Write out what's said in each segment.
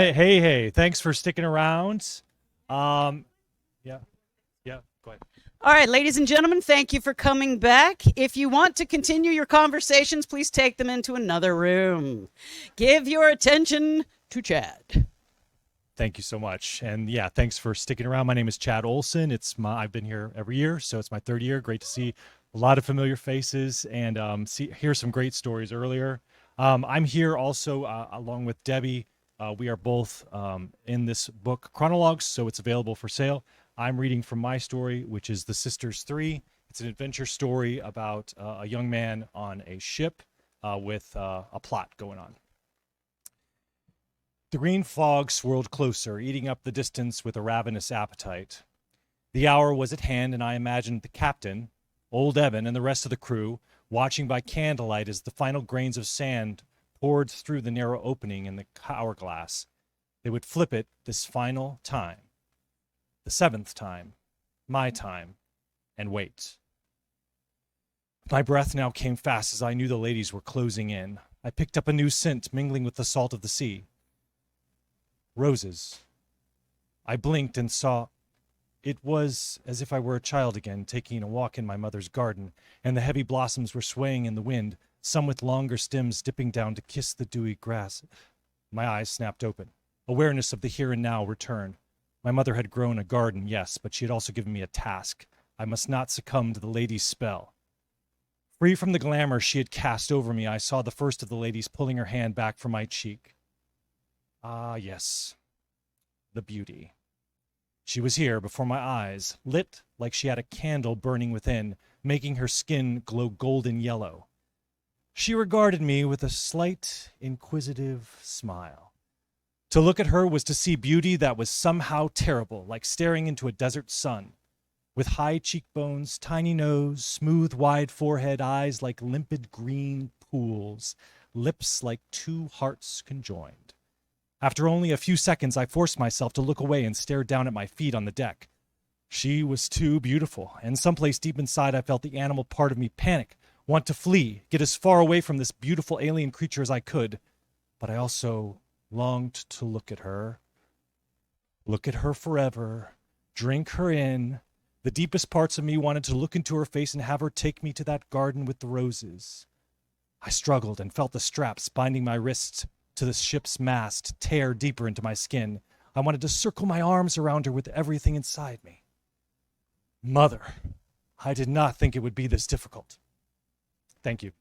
Hey, thanks for sticking around. Um, yeah, yeah, go ahead. All right, ladies and gentlemen, thank you for coming back. If you want to continue your conversations, please take them into another room. Give your attention to Chad. Thank you so much. And yeah, thanks for sticking around. My name is Chad Olson. I've been here every year, so it's my third year. Great to see a lot of familiar faces and hear some great stories earlier. I'm here also along with Debbie. We are both in this book, Chronologues, so it's available for sale. I'm reading from my story, which is The Sisters 3. It's an adventure story about a young man on a ship with a plot going on. The green fog swirled closer, eating up the distance with a ravenous appetite. The hour was at hand, and I imagined the captain, old Evan, and the rest of the crew watching by candlelight as the final grains of sand poured through the narrow opening in the hourglass. They would flip it this final time, the seventh time, my time, and wait. My breath now came fast as I knew the ladies were closing in. I picked up a new scent mingling with the salt of the sea. Roses. I blinked and saw. It was as if I were a child again, taking a walk in my mother's garden, and the heavy blossoms were swaying in the wind, some with longer stems dipping down to kiss the dewy grass. My eyes snapped open. Awareness of the here and now returned. My mother had grown a garden, yes, but she had also given me a task. I must not succumb to the lady's spell. Free from the glamour she had cast over me, I saw the first of the ladies pulling her hand back from my cheek. Ah, yes, the beauty. She was here before my eyes, lit like she had a candle burning within, making her skin glow golden yellow. She regarded me with a slight, inquisitive smile. To look at her was to see beauty that was somehow terrible, like staring into a desert sun. With high cheekbones, tiny nose, smooth, wide forehead, eyes like limpid green pools, lips like two hearts conjoined. After only a few seconds, I forced myself to look away and stare down at my feet on the deck. She was too beautiful, and someplace deep inside I felt the animal part of me panic, want to flee, get as far away from this beautiful alien creature as I could. But I also longed to look at her forever, drink her in. The deepest parts of me wanted to look into her face and have her take me to that garden with the roses. I struggled and felt the straps binding my wrists to the ship's mast tear deeper into my skin. I wanted to circle my arms around her with everything inside me. Mother, I did not think it would be this difficult. Thank you.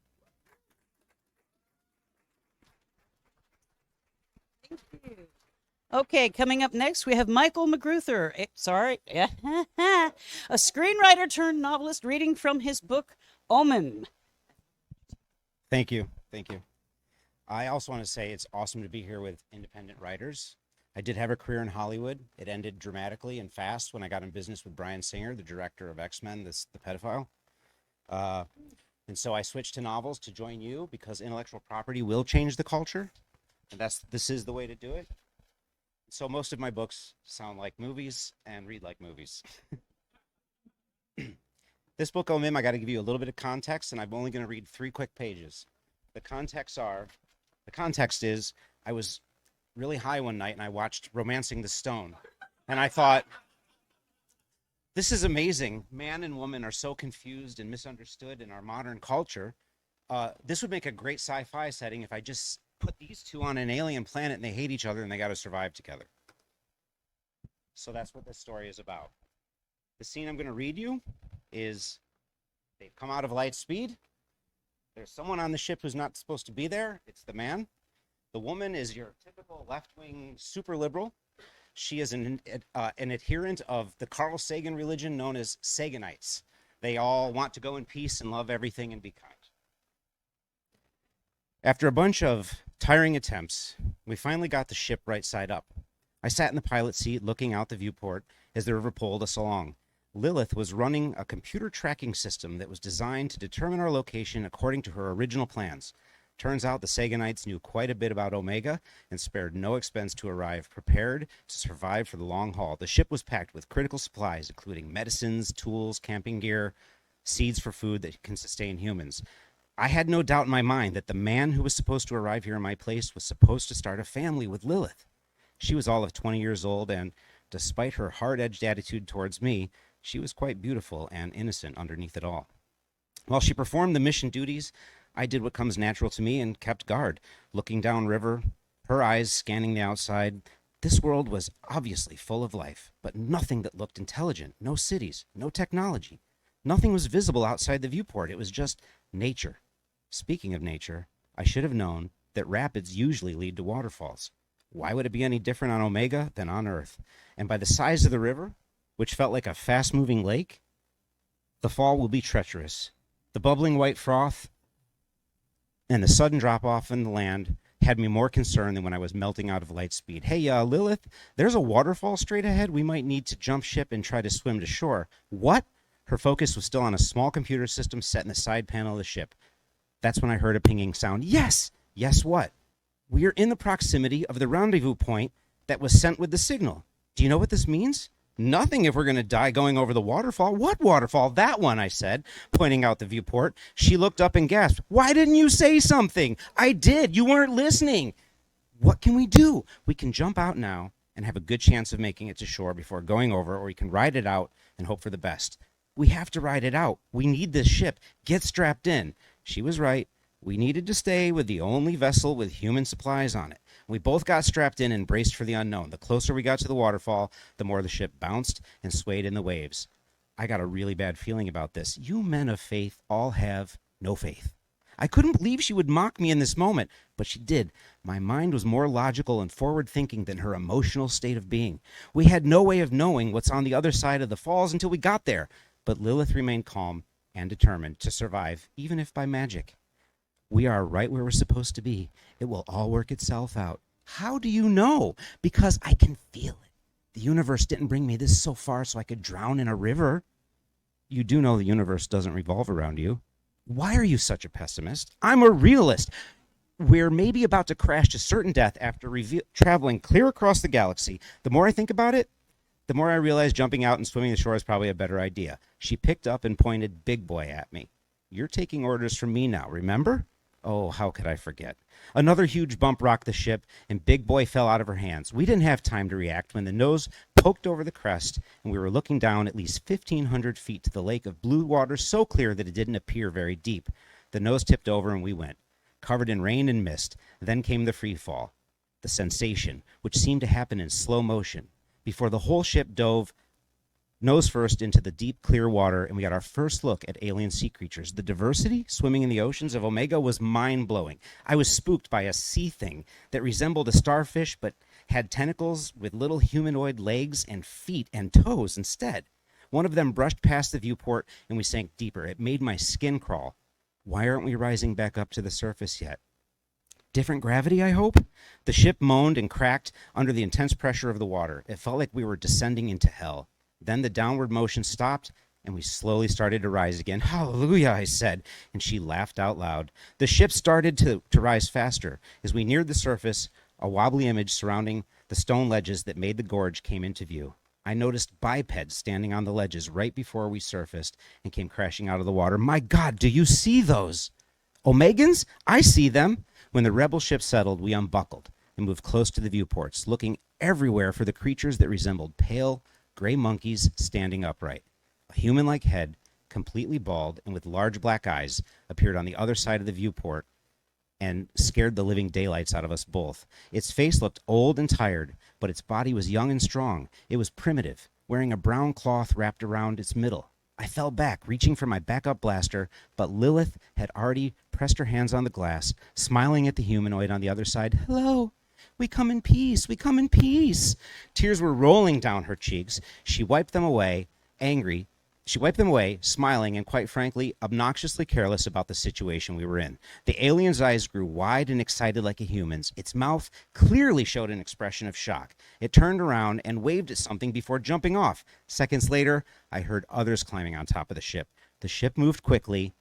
Okay, coming up next, we have Michael McGruther. A screenwriter turned novelist reading from his book, Omen. Thank you. Thank you. I also want to say it's awesome to be here with independent writers. I did have a career in Hollywood. It ended dramatically and fast when I got in business with Bryan Singer, the director of X-Men, the pedophile. And so I switched to novels to join you because intellectual property will change the culture. And this is the way to do it. So most of my books sound like movies and read like movies. This book, Omim, I got to give you a little bit of context, and I'm only going to read 3 quick pages. The context is I was really high one night and I watched Romancing the Stone. And I thought, this is amazing. Man and woman are so confused and misunderstood in our modern culture. This would make a great sci-fi setting if I just put these two on an alien planet and they hate each other and they got to survive together. So that's what this story is about. The scene I'm going to read you is they've come out of light speed. There's someone on the ship who's not supposed to be there. It's the man. The woman is your typical left-wing super liberal. She is an adherent of the Carl Sagan religion known as Saganites. They all want to go in peace and love everything and be kind. After a bunch of tiring attempts, we finally got the ship right side up. I sat in the pilot seat looking out the viewport as the river pulled us along. Lilith was running a computer tracking system that was designed to determine our location according to her original plans. Turns out the Saganites knew quite a bit about Omega and spared no expense to arrive prepared to survive for the long haul. The ship was packed with critical supplies, including medicines, tools, camping gear, seeds for food that can sustain humans. I had no doubt in my mind that the man who was supposed to arrive here in my place was supposed to start a family with Lilith. She was all of 20 years old, and despite her hard-edged attitude towards me, she was quite beautiful and innocent underneath it all. While she performed the mission duties, I did what comes natural to me and kept guard, looking downriver, her eyes scanning the outside. This world was obviously full of life, but nothing that looked intelligent. No cities, no technology. Nothing was visible outside the viewport. It was just nature. Speaking of nature, I should have known that rapids usually lead to waterfalls. Why would it be any different on Omega than on Earth? And by the size of the river, which felt like a fast-moving lake, the fall will be treacherous. The bubbling white froth and the sudden drop-off in the land had me more concerned than when I was melting out of light speed. Hey, Lilith, there's a waterfall straight ahead. We might need to jump ship and try to swim to shore. What? Her focus was still on a small computer system set in the side panel of the ship. That's when I heard a pinging sound. Yes! Yes what? We are in the proximity of the rendezvous point that was sent with the signal. Do you know what this means? Nothing if we're going to die going over the waterfall. What waterfall? That one, I said, pointing out the viewport. She looked up and gasped. Why didn't you say something? I did. You weren't listening. What can we do? We can jump out now and have a good chance of making it to shore before going over, or we can ride it out and hope for the best. We have to ride it out. We need this ship. Get strapped in. She was right. We needed to stay with the only vessel with human supplies on it. We both got strapped in and braced for the unknown. The closer we got to the waterfall, the more the ship bounced and swayed in the waves. I got a really bad feeling about this. You men of faith all have no faith. I couldn't believe she would mock me in this moment, but she did. My mind was more logical and forward-thinking than her emotional state of being. We had no way of knowing what's on the other side of the falls until we got there, but Lilith remained calm and determined to survive, even if by magic. We are right where we're supposed to be. It will all work itself out. How do you know? Because I can feel it. The universe didn't bring me this so far so I could drown in a river. You do know the universe doesn't revolve around you. Why are you such a pessimist? I'm a realist. We're maybe about to crash to certain death after traveling clear across the galaxy. The more I think about it, the more I realize jumping out and swimming the shore is probably a better idea. She picked up and pointed Big Boy at me. You're taking orders from me now, remember? Oh, how could I forget? Another huge bump rocked the ship, and Big Boy fell out of her hands. We didn't have time to react when the nose poked over the crest, and we were looking down at least 1,500 feet to the lake of blue water so clear that it didn't appear very deep. The nose tipped over, and we went, covered in rain and mist. Then came the free fall, the sensation, which seemed to happen in slow motion, before the whole ship dove nose first into the deep, clear water, and we got our first look at alien sea creatures. The diversity swimming in the oceans of Omega was mind-blowing. I was spooked by a sea thing that resembled a starfish but had tentacles with little humanoid legs and feet and toes instead. One of them brushed past the viewport, and we sank deeper. It made my skin crawl. Why aren't we rising back up to the surface yet? Different gravity, I hope? The ship moaned and cracked under the intense pressure of the water. It felt like we were descending into hell. Then the downward motion stopped, and we slowly started to rise again. Hallelujah, I said, and she laughed out loud. The ship started to rise faster. As we neared the surface, a wobbly image surrounding the stone ledges that made the gorge came into view. I noticed bipeds standing on the ledges right before we surfaced and came crashing out of the water. My God, do you see those? Omegans? I see them. When the rebel ship settled, we unbuckled and moved close to the viewports, looking everywhere for the creatures that resembled pale, gray monkeys standing upright. A human-like head, completely bald and with large black eyes, appeared on the other side of the viewport and scared the living daylights out of us both. Its face looked old and tired, but its body was young and strong. It was primitive, wearing a brown cloth wrapped around its middle. I fell back, reaching for my backup blaster, but Lilith had already pressed her hands on the glass, smiling at the humanoid on the other side. Hello. We come in peace. We come in peace. Tears were rolling down her cheeks. She wiped them away, angry. She wiped them away, smiling and, quite frankly, obnoxiously careless about the situation we were in. The alien's eyes grew wide and excited like a human's. Its mouth clearly showed an expression of shock. It turned around and waved at something before jumping off. Seconds later, I heard others climbing on top of the ship. The ship moved quickly,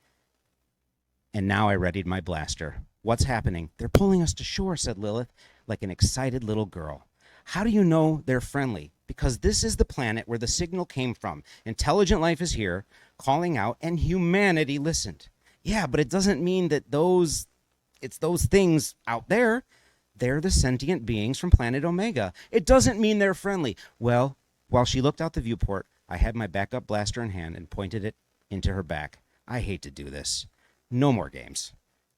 and now I readied my blaster. What's happening? They're pulling us to shore, said Lilith, like an excited little girl. How do you know they're friendly? Because this is the planet where the signal came from. Intelligent life is here, calling out, and humanity listened. Yeah, but it doesn't mean that it's those things out there. They're the sentient beings from planet Omega. It doesn't mean they're friendly. Well, while she looked out the viewport, I had my backup blaster in hand and pointed it into her back. I hate to do this. No more games.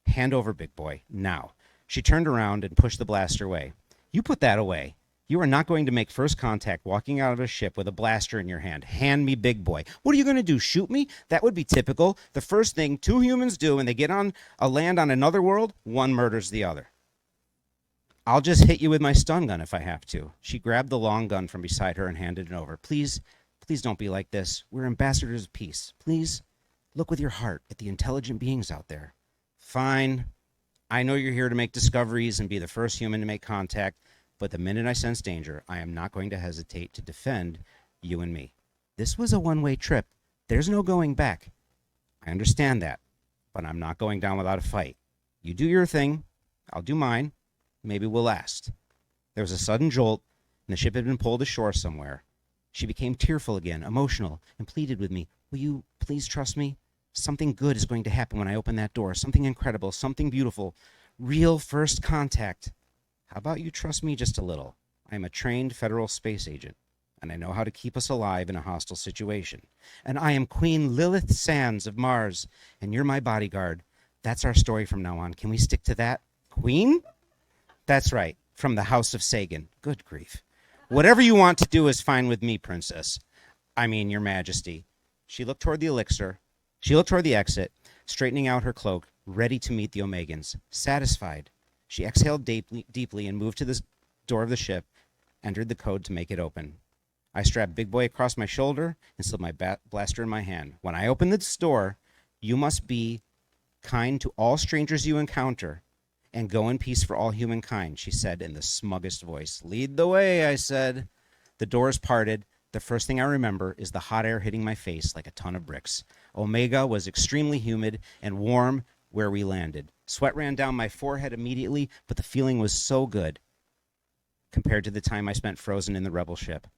Hand over, big boy, now. She turned around and pushed the blaster away. You put that away. You are not going to make first contact walking out of a ship with a blaster in your hand. Hand me, big boy. What are you going to do, shoot me? That would be typical. The first thing two humans do when they get on a land on another world, one murders the other. I'll just hit you with my stun gun if I have to. She grabbed the long gun from beside her and handed it over. Please don't be like this. We're ambassadors of peace. Please look with your heart at the intelligent beings out there. Fine. I know you're here to make discoveries and be the first human to make contact, but the minute I sense danger, I am not going to hesitate to defend you and me. This was a one-way trip. There's no going back. I understand that, but I'm not going down without a fight. You do your thing. I'll do mine. Maybe we'll last. There was a sudden jolt, and the ship had been pulled ashore somewhere. She became tearful again, emotional, and pleaded with me. Will you please trust me? Something good is going to happen when I open that door. Something incredible, something beautiful. Real first contact. How about you trust me just a little? I am a trained federal space agent, and I know how to keep us alive in a hostile situation. And I am Queen Lilith Sands of Mars, and you're my bodyguard. That's our story from now on. Can we stick to that? Queen? That's right, from the House of Sagan. Good grief. Whatever you want to do is fine with me, Princess. I mean, Your Majesty. She looked toward the elixir. She looked toward the exit, straightening out her cloak, ready to meet the Omegans. Satisfied, she exhaled deeply and moved to the door of the ship, entered the code to make it open. I strapped Big Boy across my shoulder and slid my blaster in my hand. When I open this door, you must be kind to all strangers you encounter and go in peace for all humankind, she said in the smuggest voice. Lead the way, I said. The doors parted. The first thing I remember is the hot air hitting my face like a ton of bricks. Omega was extremely humid and warm where we landed. Sweat ran down my forehead immediately, but the feeling was so good compared to the time I spent frozen in the rebel ship.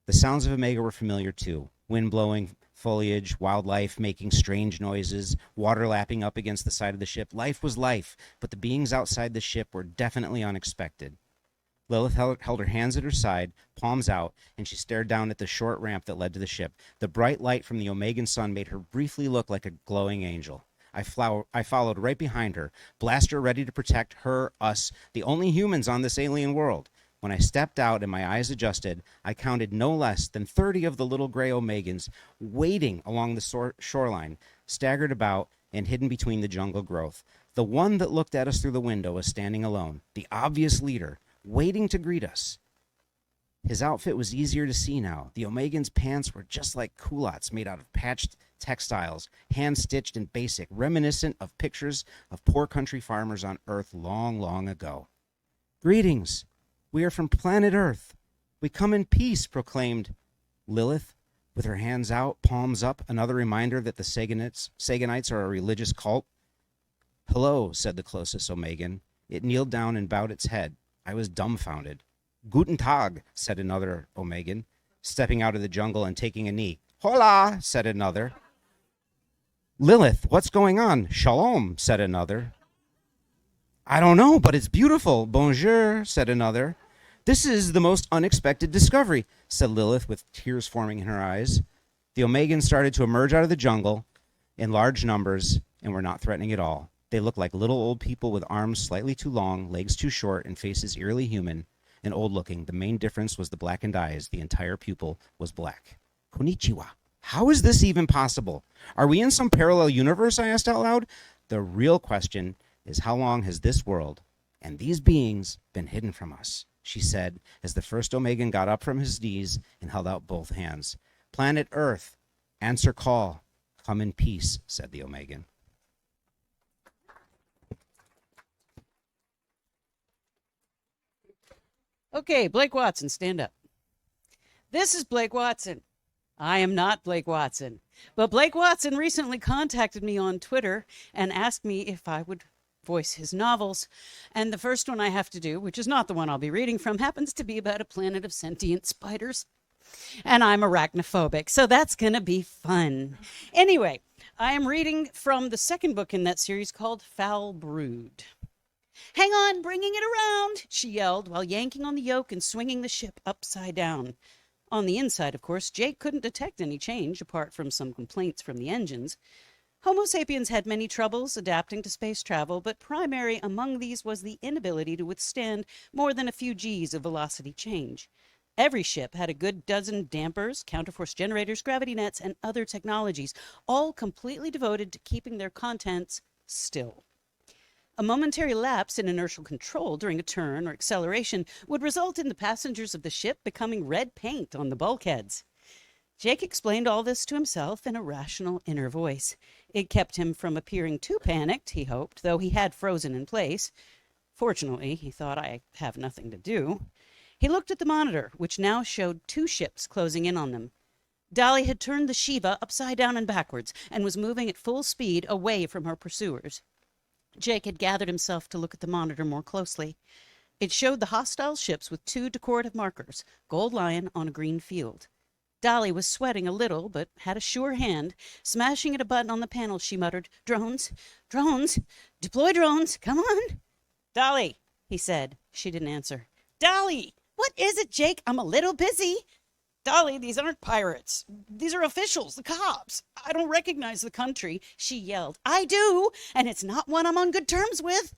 The sounds of Omega were familiar too. Wind blowing, foliage, wildlife making strange noises, water lapping up against the side of the ship. Life was life, but the beings outside the ship were definitely unexpected. Lilith held her hands at her side, palms out, and she stared down at the short ramp that led to the ship. The bright light from the Omegan sun made her briefly look like a glowing angel. I followed right behind her, blaster ready to protect her, us, the only humans on this alien world. When I stepped out and my eyes adjusted, I counted no less than 30 of the little gray Omegans waiting along the shoreline, staggered about and hidden between the jungle growth. The one that looked at us through the window was standing alone, the obvious leader, waiting to greet us. His outfit was easier to see now. The Omegan's pants were just like culottes made out of patched textiles, hand-stitched and basic, reminiscent of pictures of poor country farmers on Earth long, long ago. Greetings. We are from planet Earth. We come in peace, proclaimed Lilith, with her hands out, palms up, another reminder that the Saganites are a religious cult. Hello, said the closest Omegan. It kneeled down and bowed its head. I was dumbfounded. Guten Tag, said another Omegan, stepping out of the jungle and taking a knee. Hola, said another. Lilith, what's going on? Shalom, said another. I don't know, but it's beautiful. Bonjour, said another. This is the most unexpected discovery, said Lilith with tears forming in her eyes. The Omegans started to emerge out of the jungle in large numbers and were not threatening at all. They looked like little old people with arms slightly too long, legs too short, and faces eerily human and old-looking. The main difference was the blackened eyes. The entire pupil was black. Konnichiwa. How is this even possible? Are we in some parallel universe? I asked out loud. The real question is, how long has this world and these beings been hidden from us? She said, as the first Omegan got up from his knees and held out both hands. Planet Earth, answer call. Come in peace, said the Omegan. Okay, Blake Watson, stand up. This is Blake Watson. I am not Blake Watson. But Blake Watson recently contacted me on Twitter and asked me if I would voice his novels. And the first one I have to do, which is not the one I'll be reading from, happens to be about a planet of sentient spiders. And I'm arachnophobic, so that's going to be fun. Anyway, I am reading from the second book in that series called Foul Brood. "Hang on, bringing it around," she yelled while yanking on the yoke and swinging the ship upside down. On the inside, of course, Jake couldn't detect any change apart from some complaints from the engines. Homo sapiens had many troubles adapting to space travel, but primary among these was the inability to withstand more than a few G's of velocity change. Every ship had a good dozen dampers, counterforce generators, gravity nets, and other technologies, all completely devoted to keeping their contents still. A momentary lapse in inertial control during a turn or acceleration would result in the passengers of the ship becoming red paint on the bulkheads. Jake explained all this to himself in a rational inner voice. It kept him from appearing too panicked, he hoped, though he had frozen in place. Fortunately, he thought, I have nothing to do. He looked at the monitor, which now showed 2 ships closing in on them. Dolly had turned the Shiva upside down and backwards and was moving at full speed away from her pursuers. Jake had gathered himself to look at the monitor more closely. It showed the hostile ships with 2 decorative markers, Gold Lion on a green field. Dolly was sweating a little, but had a sure hand. Smashing at a button on the panel, she muttered, "Drones, drones, deploy drones, come on." "Dolly," he said. She didn't answer. "Dolly!" "What is it, Jake? I'm a little busy." "Dolly, these aren't pirates. These are officials, the cops. I don't recognize the country," she yelled. "I do, and it's not one I'm on good terms with."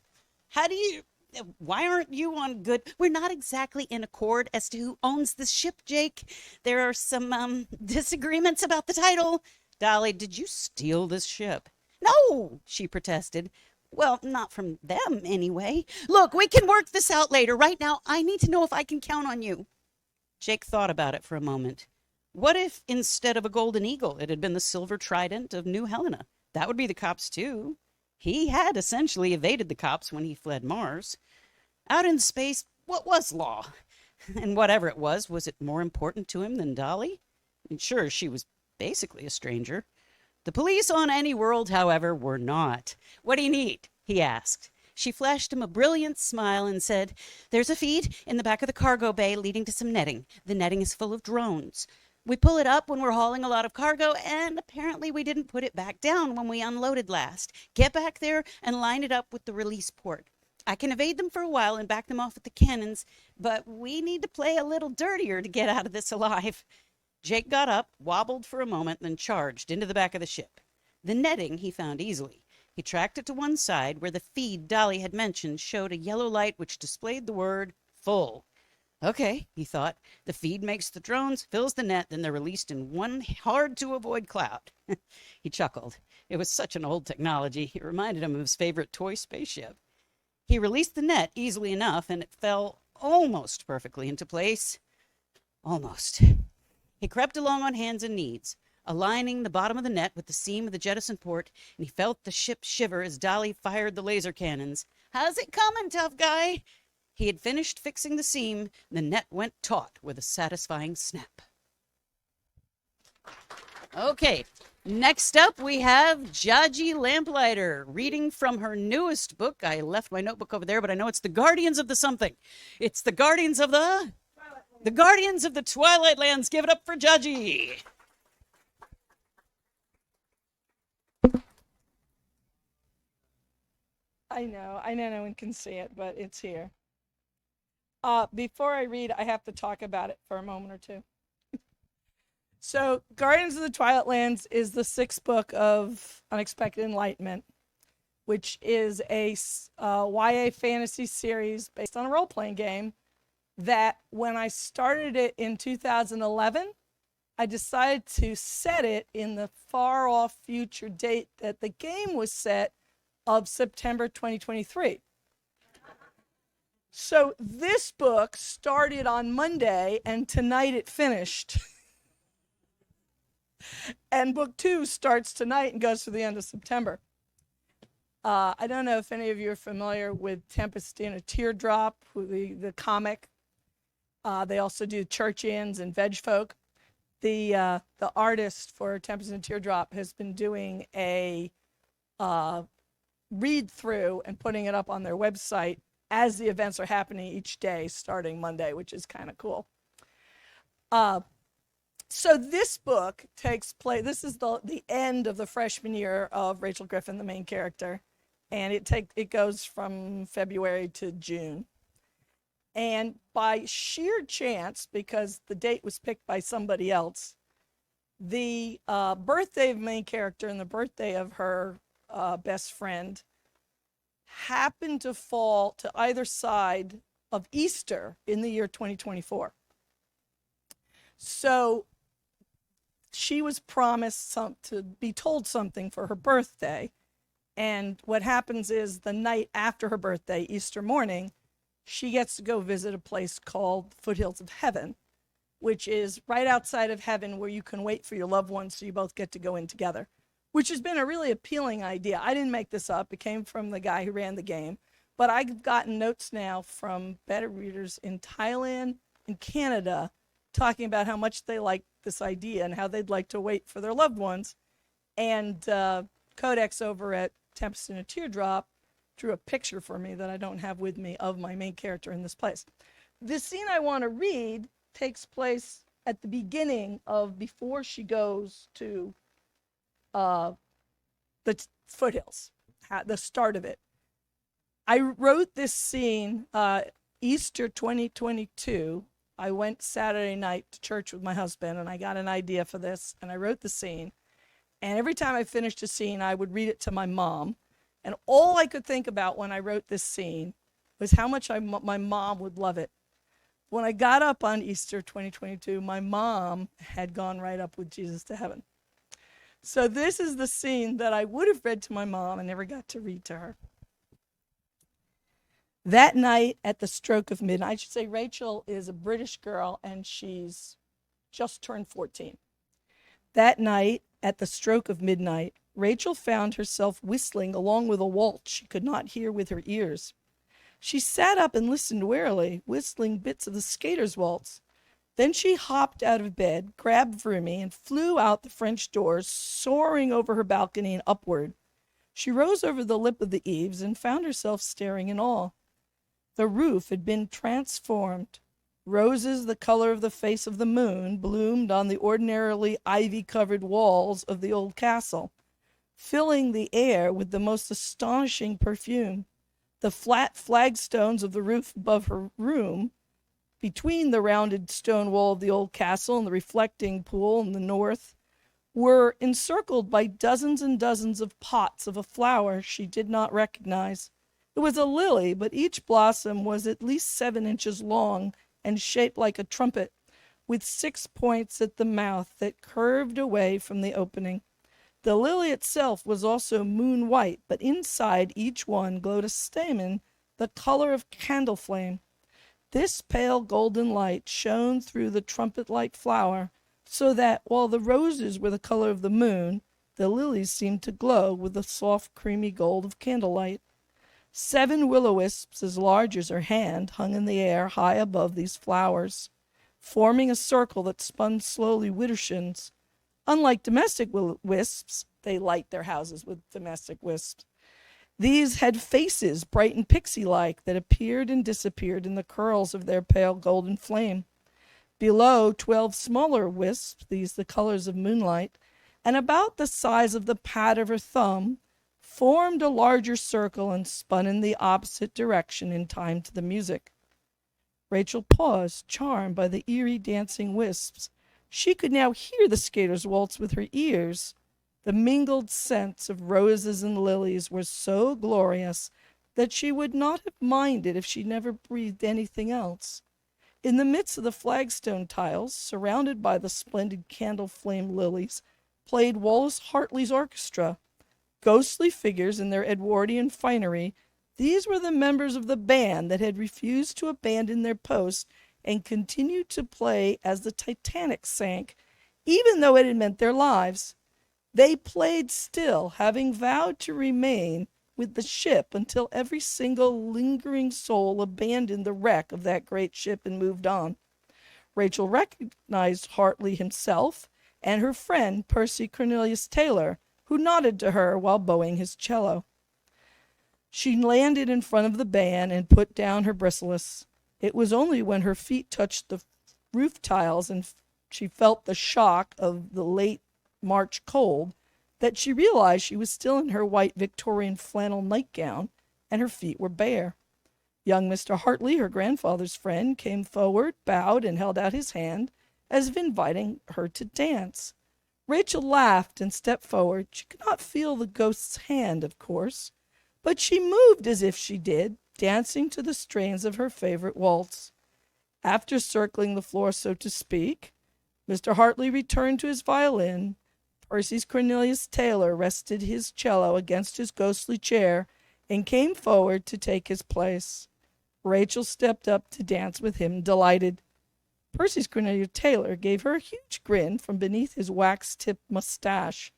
Why aren't you on good? We're not exactly in accord as to who owns this ship, Jake. There are some disagreements about the title." "Dolly, did you steal this ship?" "No," she protested. "Well, not from them, anyway. Look, we can work this out later. Right now, I need to know if I can count on you." Jake thought about it for a moment. What if, instead of a golden eagle, it had been the silver trident of New Helena? That would be the cops, too. He had essentially evaded the cops when he fled Mars. Out in space, what was law? And whatever it was it more important to him than Dolly? And sure, she was basically a stranger. The police on any world, however, were not. "What do you need?" he asked. She flashed him a brilliant smile and said, "There's a feed in the back of the cargo bay leading to some netting. The netting is full of drones. We pull it up when we're hauling a lot of cargo, and apparently we didn't put it back down when we unloaded last. Get back there and line it up with the release port. I can evade them for a while and back them off with the cannons, but we need to play a little dirtier to get out of this alive." Jake got up, wobbled for a moment, then charged into the back of the ship. The netting he found easily. He tracked it to one side where the feed Dolly had mentioned showed a yellow light which displayed the word "full." "Okay," he thought. "The feed makes the drones, fills the net, then they're released in one hard-to-avoid cloud." He chuckled. It was such an old technology. It reminded him of his favorite toy spaceship. He released the net easily enough, and it fell almost perfectly into place. Almost. He crept along on hands and knees, aligning the bottom of the net with the seam of the jettison port, and he felt the ship shiver as Dolly fired the laser cannons. "How's it coming, tough guy?" He had finished fixing the seam, and the net went taut with a satisfying snap. Okay, next up we have Jaji Lamplighter reading from her newest book. I left my notebook over there, but I know it's The Guardians of the something. It's The Guardians of the Twilight Lands. Give it up for Jaji. I know no one can see it, but it's here. Before I read, I have to talk about it for a moment or two. So, Guardians of the Twilight Lands is the 6th book of Unexpected Enlightenment, which is a YA fantasy series based on a role-playing game that when I started it in 2011, I decided to set it in the far-off future date that the game was set of September 2023. So this book started on Monday, and tonight it finished. And book 2 starts tonight and goes to the end of September. I don't know if any of you are familiar with Tempest in a Teardrop, the comic. They also do Church Inns and Veg Folk. The artist for Tempest in a Teardrop has been doing a read through and putting it up on their website as the events are happening each day starting Monday, which is kind of cool. So this book takes place, this is the end of the freshman year of Rachel Griffin, the main character. and it goes from February to June. And by sheer chance, because the date was picked by somebody else, the birthday of the main character and the birthday of her best friend happened to fall to either side of Easter in the year 2024. So she was promised to be told something for her birthday. And what happens is the night after her birthday, Easter morning, she gets to go visit a place called Foothills of Heaven, which is right outside of heaven where you can wait for your loved ones so you both get to go in together, which has been a really appealing idea. I didn't make this up. It came from the guy who ran the game. But I've gotten notes now from beta readers in Thailand and Canada talking about how much they like this idea and how they'd like to wait for their loved ones. And Codex over at Tempest in a Teardrop drew a picture for me that I don't have with me of my main character in this place. The scene I want to read takes place at the beginning of before she goes to the foothills, the start of it. I wrote this scene Easter 2022. I went Saturday night to church with my husband, and I got an idea for this, and I wrote the scene. And every time I finished a scene, I would read it to my mom. And all I could think about when I wrote this scene was how much my mom would love it. When I got up on Easter 2022, my mom had gone right up with Jesus to heaven. So this is the scene that I would have read to my mom and never got to read to her. That night at the stroke of midnight, I should say Rachel is a British girl and she's just turned 14. That night at the stroke of midnight, Rachel found herself whistling along with a waltz she could not hear with her ears. She sat up and listened warily, whistling bits of the Skater's Waltz. Then she hopped out of bed, grabbed Vroomy, and flew out the French doors, soaring over her balcony and upward. She rose over the lip of the eaves and found herself staring in awe. The roof had been transformed. Roses the color of the face of the moon bloomed on the ordinarily ivy-covered walls of the old castle, filling the air with the most astonishing perfume. The flat flagstones of the roof above her room, between the rounded stone wall of the old castle and the reflecting pool in the north, were encircled by dozens and dozens of pots of a flower she did not recognize. It was a lily, but each blossom was at least 7 inches long and shaped like a trumpet, with 6 points at the mouth that curved away from the opening. The lily itself was also moon white, but inside each one glowed a stamen the color of candle flame. This pale golden light shone through the trumpet-like flower, so that while the roses were the color of the moon, the lilies seemed to glow with the soft creamy gold of candlelight. 7 will-o'-wisps as large as her hand hung in the air high above these flowers, forming a circle that spun slowly widdershins. Unlike domestic wisps, they light their houses with domestic wisps. These had faces, bright and pixie-like, that appeared and disappeared in the curls of their pale golden flame. Below, 12 smaller wisps, these the colors of moonlight, and about the size of the pad of her thumb, formed a larger circle and spun in the opposite direction in time to the music. Rachel paused, charmed by the eerie dancing wisps. She could now hear the Skater's Waltz with her ears. The mingled scents of roses and lilies were so glorious that she would not have minded if she never breathed anything else. In the midst of the flagstone tiles, surrounded by the splendid candle flame lilies, played Wallace Hartley's orchestra. Ghostly figures in their Edwardian finery, these were the members of the band that had refused to abandon their post and continued to play as the Titanic sank, even though it had meant their lives. They played still, having vowed to remain with the ship until every single lingering soul abandoned the wreck of that great ship and moved on. Rachel recognized Hartley himself and her friend Percy Cornelius Taylor, who nodded to her while bowing his cello. She landed in front of the band and put down her bristless. It was only when her feet touched the roof tiles and she felt the shock of the late March cold that she realized she was still in her white Victorian flannel nightgown and her feet were bare. Young Mr. Hartley, her grandfather's friend, came forward, bowed, and held out his hand as if inviting her to dance. Rachel laughed and stepped forward. She could not feel the ghost's hand, of course, but she moved as if she did, dancing to the strains of her favorite waltz. After circling the floor, so to speak, Mr. Hartley returned to his violin. Percy's Cornelius Taylor rested his cello against his ghostly chair and came forward to take his place. Rachel stepped up to dance with him, delighted. Percy's Cornelius Taylor gave her a huge grin from beneath his wax-tipped mustache.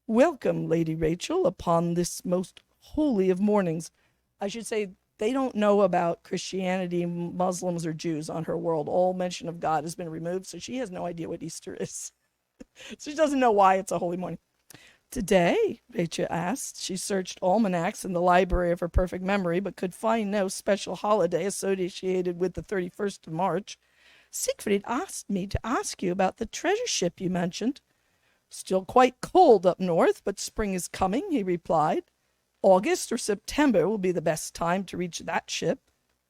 "Welcome, Lady Rachel, upon this most holy of mornings." I should say they don't know about Christianity, Muslims, or Jews on her world. All mention of God has been removed, so she has no idea what Easter is. So she doesn't know why it's a holy morning. "Today?" Rachel asked. She searched almanacs in the library of her perfect memory, but could find no special holiday associated with the 31st of March. "Siegfried asked me to ask you about the treasure ship you mentioned." "Still quite cold up north, but spring is coming," he replied. "August or September will be the best time to reach that ship."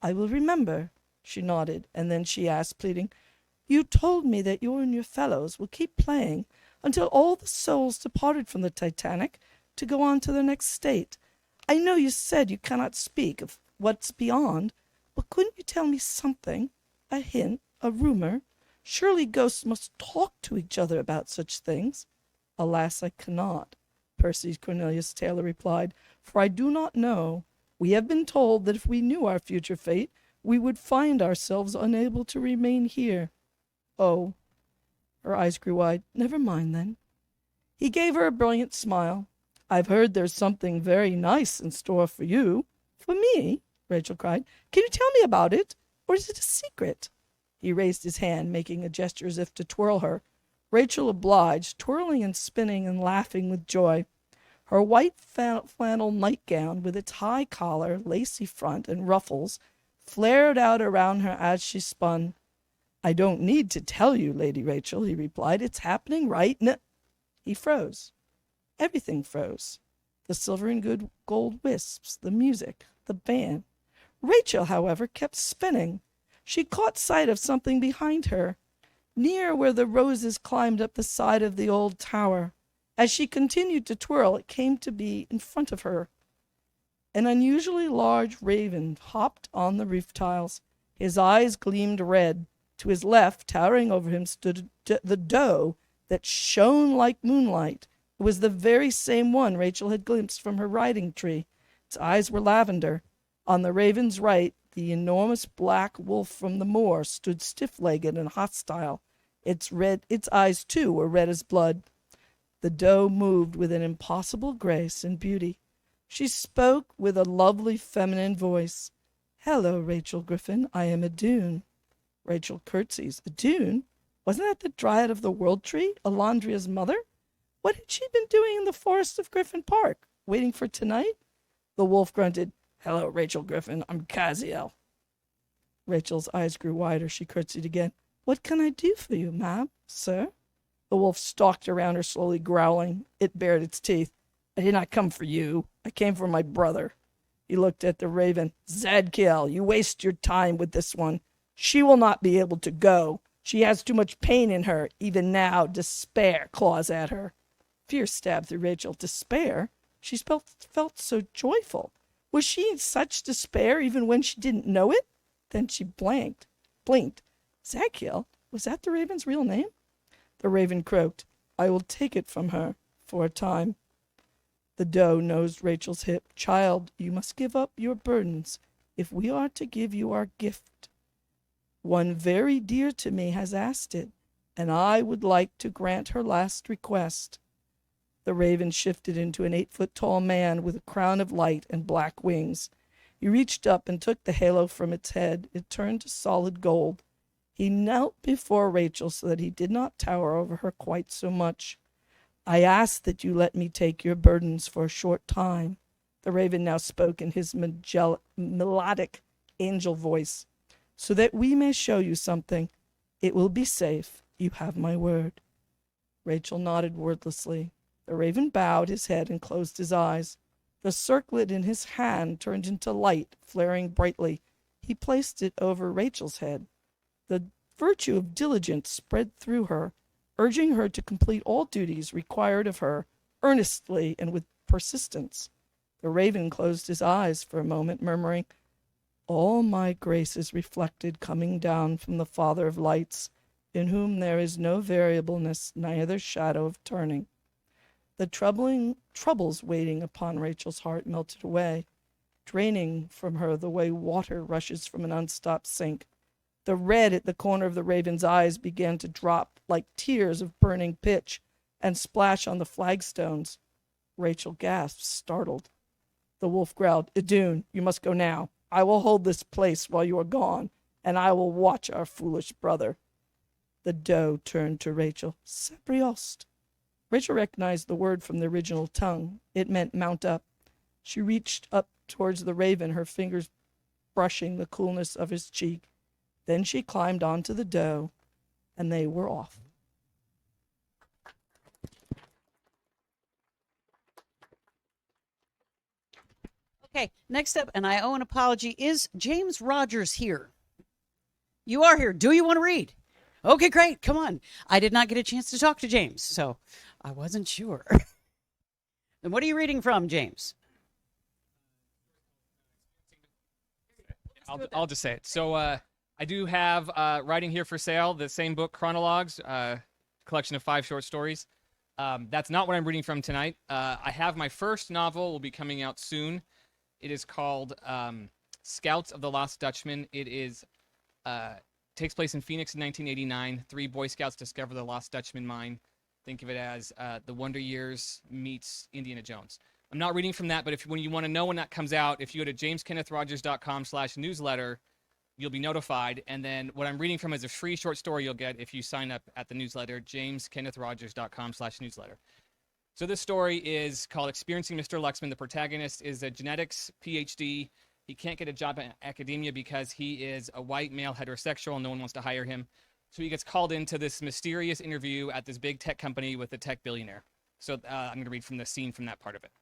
"I will remember," she nodded, and then she asked, pleading, "You told me that you and your fellows will keep playing until all the souls departed from the Titanic to go on to the next state. I know you said you cannot speak of what's beyond, but couldn't you tell me something? A hint, a rumor? Surely ghosts must talk to each other about such things." "Alas, I cannot," Percy Cornelius Taylor replied, "for I do not know. We have been told that if we knew our future fate, we would find ourselves unable to remain here." "Oh." Her eyes grew wide. "Never mind, then." He gave her a brilliant smile. "I've heard there's something very nice in store for you." "For me?" Rachel cried. "Can you tell me about it? Or is it a secret?" He raised his hand, making a gesture as if to twirl her. Rachel obliged, twirling and spinning and laughing with joy. Her white flannel nightgown, with its high collar, lacy front, and ruffles, flared out around her as she spun. "I don't need to tell you, Lady Rachel," he replied. "It's happening right now." He froze. Everything froze. The silver and gold wisps, the music, the band. Rachel, however, kept spinning. She caught sight of something behind her, near where the roses climbed up the side of the old tower. As she continued to twirl, it came to be in front of her. An unusually large raven hopped on the roof tiles. His eyes gleamed red. To his left, towering over him, stood the doe that shone like moonlight. It was the very same one Rachel had glimpsed from her riding tree. Its eyes were lavender. On the raven's right, the enormous black wolf from the moor stood stiff-legged and hostile. Its eyes, too, were red as blood. The doe moved with an impossible grace and beauty. She spoke with a lovely feminine voice. "Hello, Rachel Griffin. I am Idun." Rachel curtsies. "Idun? Wasn't that the dryad of the world tree, Alondria's mother? What had she been doing in the forest of Griffin Park? Waiting for tonight?" The wolf grunted. "Hello, Rachel Griffin. I'm Caziel." Rachel's eyes grew wider. She curtsied again. "What can I do for you, ma'am, sir?" The wolf stalked around her, slowly growling. It bared its teeth. "I did not come for you. I came for my brother." He looked at the raven. "Zadkiel, you waste your time with this one. She will not be able to go. She has too much pain in her. Even now, despair claws at her." Fear stabbed through Rachel. Despair? She felt so joyful. Was she in such despair even when she didn't know it? Then she blinked. Zadkiel? Was that the raven's real name? The raven croaked. "I will take it from her for a time." The doe nosed Rachel's hip. "Child, you must give up your burdens if we are to give you our gift. One very dear to me has asked it, and I would like to grant her last request." The raven shifted into an 8-foot-tall man with a crown of light and black wings. He reached up and took the halo from its head. It turned to solid gold. He knelt before Rachel so that he did not tower over her quite so much. "I ask that you let me take your burdens for a short time." The raven now spoke in his melodic angel voice. "So that we may show you something. It will be safe. You have my word." Rachel nodded wordlessly. The raven bowed his head and closed his eyes. The circlet in his hand turned into light, flaring brightly. He placed it over Rachel's head. The virtue of diligence spread through her, urging her to complete all duties required of her, earnestly and with persistence. The raven closed his eyes for a moment, murmuring, "All my grace is reflected coming down from the Father of lights, in whom there is no variableness, neither shadow of turning." The troubles waiting upon Rachel's heart melted away, draining from her the way water rushes from an unstopped sink. The red at the corner of the raven's eyes began to drop like tears of burning pitch and splash on the flagstones. Rachel gasped, startled. The wolf growled, "Idun, you must go now. I will hold this place while you are gone, and I will watch our foolish brother." The doe turned to Rachel. "Sabriost." Rachel recognized the word from the original tongue. It meant mount up. She reached up towards the raven, her fingers brushing the coolness of his cheek. Then she climbed onto the doe, and they were off. Okay, next up, and I owe an apology, is James Rogers here? You are here. Do you want to read? Okay, great. Come on. I did not get a chance to talk to James, so I wasn't sure. And what are you reading from, James? I'll just say it. So I do have writing here for sale, the same book, Chronologues, collection of 5 short stories. That's not what I'm reading from tonight. I have my first novel, will be coming out soon. It is called Scouts of the Lost Dutchman. It is takes place in Phoenix in 1989. 3 Boy Scouts discover the Lost Dutchman mine. Think of it as The Wonder Years meets Indiana Jones. I'm not reading from that, but when you want to know when that comes out, if you go to jameskennethrogers.com/newsletter, you'll be notified. And then what I'm reading from is a free short story you'll get if you sign up at the newsletter, jameskennethrogers.com/newsletter. So this story is called Experiencing Mr. Luxman. The protagonist is a genetics PhD. He can't get a job in academia because he is a white male heterosexual and no one wants to hire him. So he gets called into this mysterious interview at this big tech company with a tech billionaire. So I'm going to read from the scene from that part of it.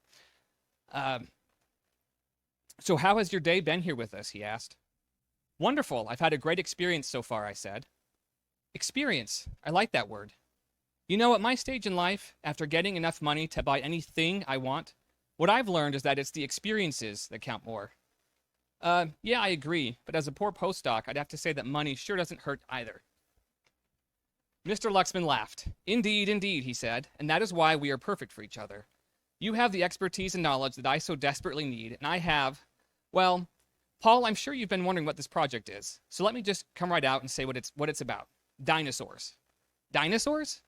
So how has your day been here with us, he asked. Wonderful. I've had a great experience so far, I said. Experience. I like that word. You know, at my stage in life, after getting enough money to buy anything I want, what I've learned is that it's the experiences that count more. Yeah, I agree, but as a poor postdoc, I'd have to say that money sure doesn't hurt either. Mr. Luxman laughed. Indeed, indeed, he said, and that is why we are perfect for each other. You have the expertise and knowledge that I so desperately need, and I have, well, Paul, I'm sure you've been wondering what this project is, so let me just come right out and say what it's about. Dinosaurs. Dinosaurs?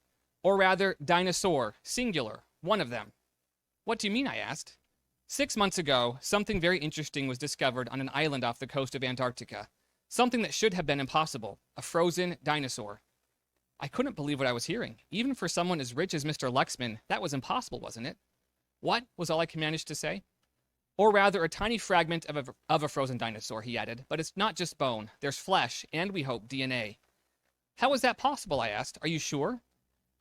Or rather, dinosaur, singular, one of them. What do you mean, I asked. 6 months ago, something very interesting was discovered on an island off the coast of Antarctica. Something that should have been impossible, a frozen dinosaur. I couldn't believe what I was hearing. Even for someone as rich as Mr. Luxman, that was impossible, wasn't it? What was all I could manage to say? Or rather, a tiny fragment of a frozen dinosaur, he added. But it's not just bone. There's flesh, and we hope DNA. How is that possible, I asked. Are you sure?